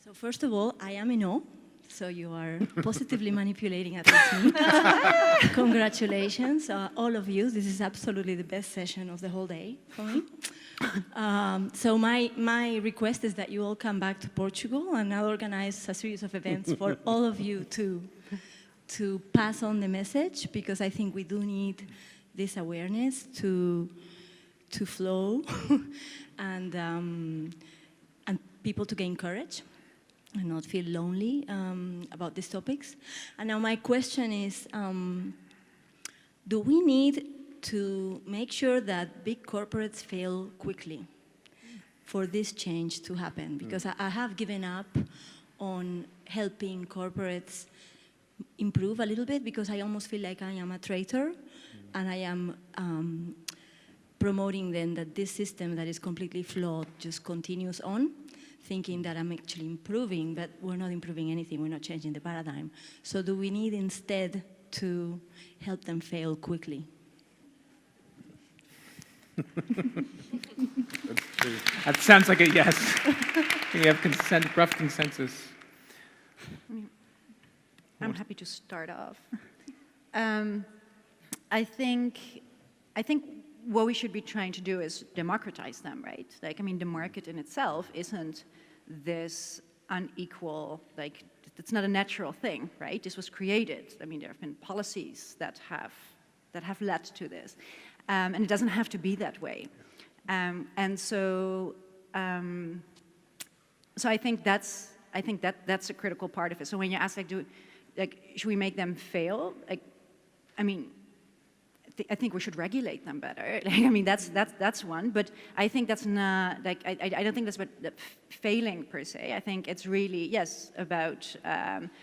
So first of all, I am in awe. So you are positively manipulating at me. Congratulations, all of you. This is absolutely the best session of the whole day for me. So my request is that you all come back to Portugal, and I'll organize a series of events for all of you to pass on the message, because I think we do need this awareness to flow and people to gain courage and not feel lonely about these topics. And now my question is, do we need to make sure that big corporates fail quickly for this change to happen? Because I have given up on helping corporates improve a little bit, because I almost feel like I am a traitor, and I am promoting then that this system that is completely flawed just continues on, thinking that I'm actually improving, but we're not improving anything, we're not changing the paradigm. So do we need instead to help them fail quickly? That sounds like a yes. We have rough consensus. I'm happy to start off. I think what we should be trying to do is democratize them, right? Like, I mean, the market in itself isn't this unequal, like, it's not a natural thing, right? This was created. I mean, there have been policies that have led to this. And it doesn't have to be that way. So I think that's a critical part of it. So when you ask, should we make them fail? I think we should regulate them better. That's one. But I think that's not, I don't think that's about failing per se. I think it's really, yes, about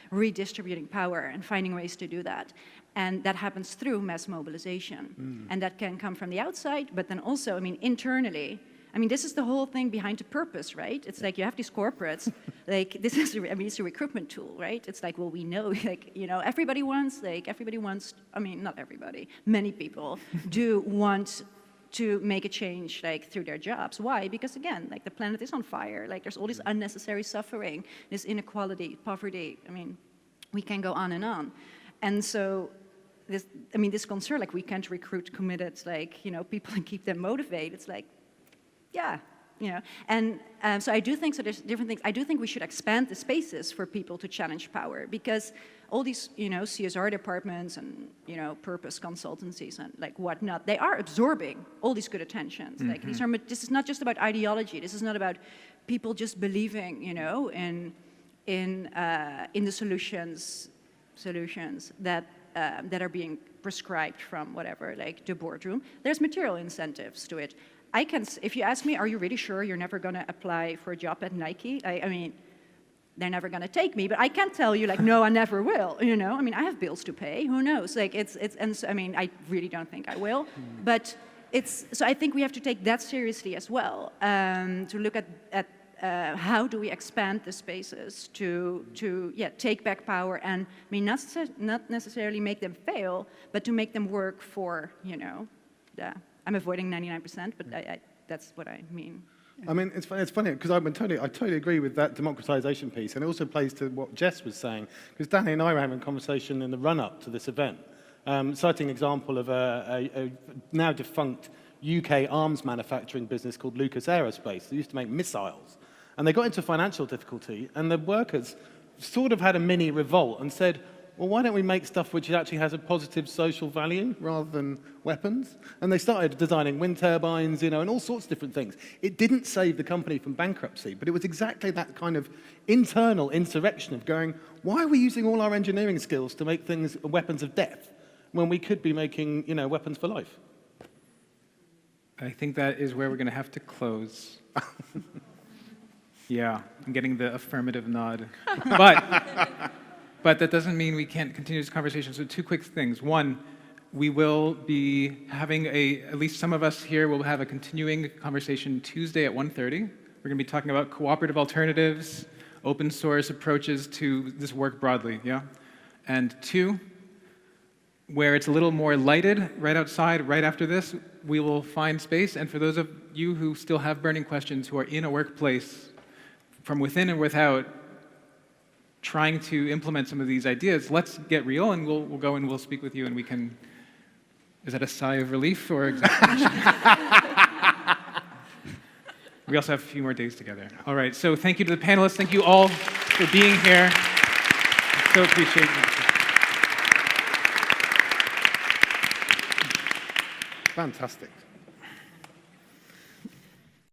redistributing power and finding ways to do that. And that happens through mass mobilization. And that can come from the outside, but then also, internally. This is the whole thing behind the purpose, right? It's like you have these corporates, it's a recruitment tool, right? It's like, well, we know, everybody wants, not everybody, many people do want to make a change, through their jobs. Why? Because again, the planet is on fire. There's all this unnecessary suffering, this inequality, poverty. We can go on and on. And so this concern, we can't recruit committed, people and keep them motivated. It's yeah, and so I do think, so there's different things. I do think we should expand the spaces for people to challenge power, because all these, CSR departments and, purpose consultancies and whatnot, they are absorbing all these good intentions. This is not just about ideology. This is not about people just believing, in the solutions that are being prescribed from whatever, the boardroom. There's material incentives to it. If you ask me, are you really sure you're never going to apply for a job at Nike? they're never going to take me, but I can't tell you, like, no, I never will, you know? I mean, I have bills to pay, who knows? Like, and so, I mean, I really don't think I will, but so I think we have to take that seriously as well, to look at how do we expand the spaces to take back power and, I mean, not necessarily make them fail, but to make them work for, you know, I'm avoiding 99%, but that's what I mean. I mean, it's funny because I totally agree with that democratization piece, and it also plays to what Jess was saying, because Danny and I were having a conversation in the run-up to this event, citing an example of a now defunct UK arms manufacturing business called Lucas Aerospace. They used to make missiles, and they got into financial difficulty, and the workers sort of had a mini revolt and said, well, why don't we make stuff which actually has a positive social value rather than weapons? And they started designing wind turbines, you know, and all sorts of different things. It didn't save the company from bankruptcy, but it was exactly that kind of internal insurrection of going, why are we using all our engineering skills to make things weapons of death when we could be making, you know, weapons for life? I think that is where we're going to have to close. Yeah, I'm getting the affirmative nod. But that doesn't mean we can't continue this conversation. So 2 quick things. One, we will be having at least some of us here will have a continuing conversation Tuesday at 1:30. We're going to be talking about cooperative alternatives, open source approaches to this work broadly, yeah? And 2, where it's a little more lighted, right outside, right after this, we will find space. And for those of you who still have burning questions, who are in a workplace, from within and without, trying to implement some of these ideas, let's get real, and we'll go and we'll speak with you, and we can... Is that a sigh of relief or exasperation? We also have a few more days together. All right, so thank you to the panelists. Thank you all for being here. So appreciate it. Fantastic.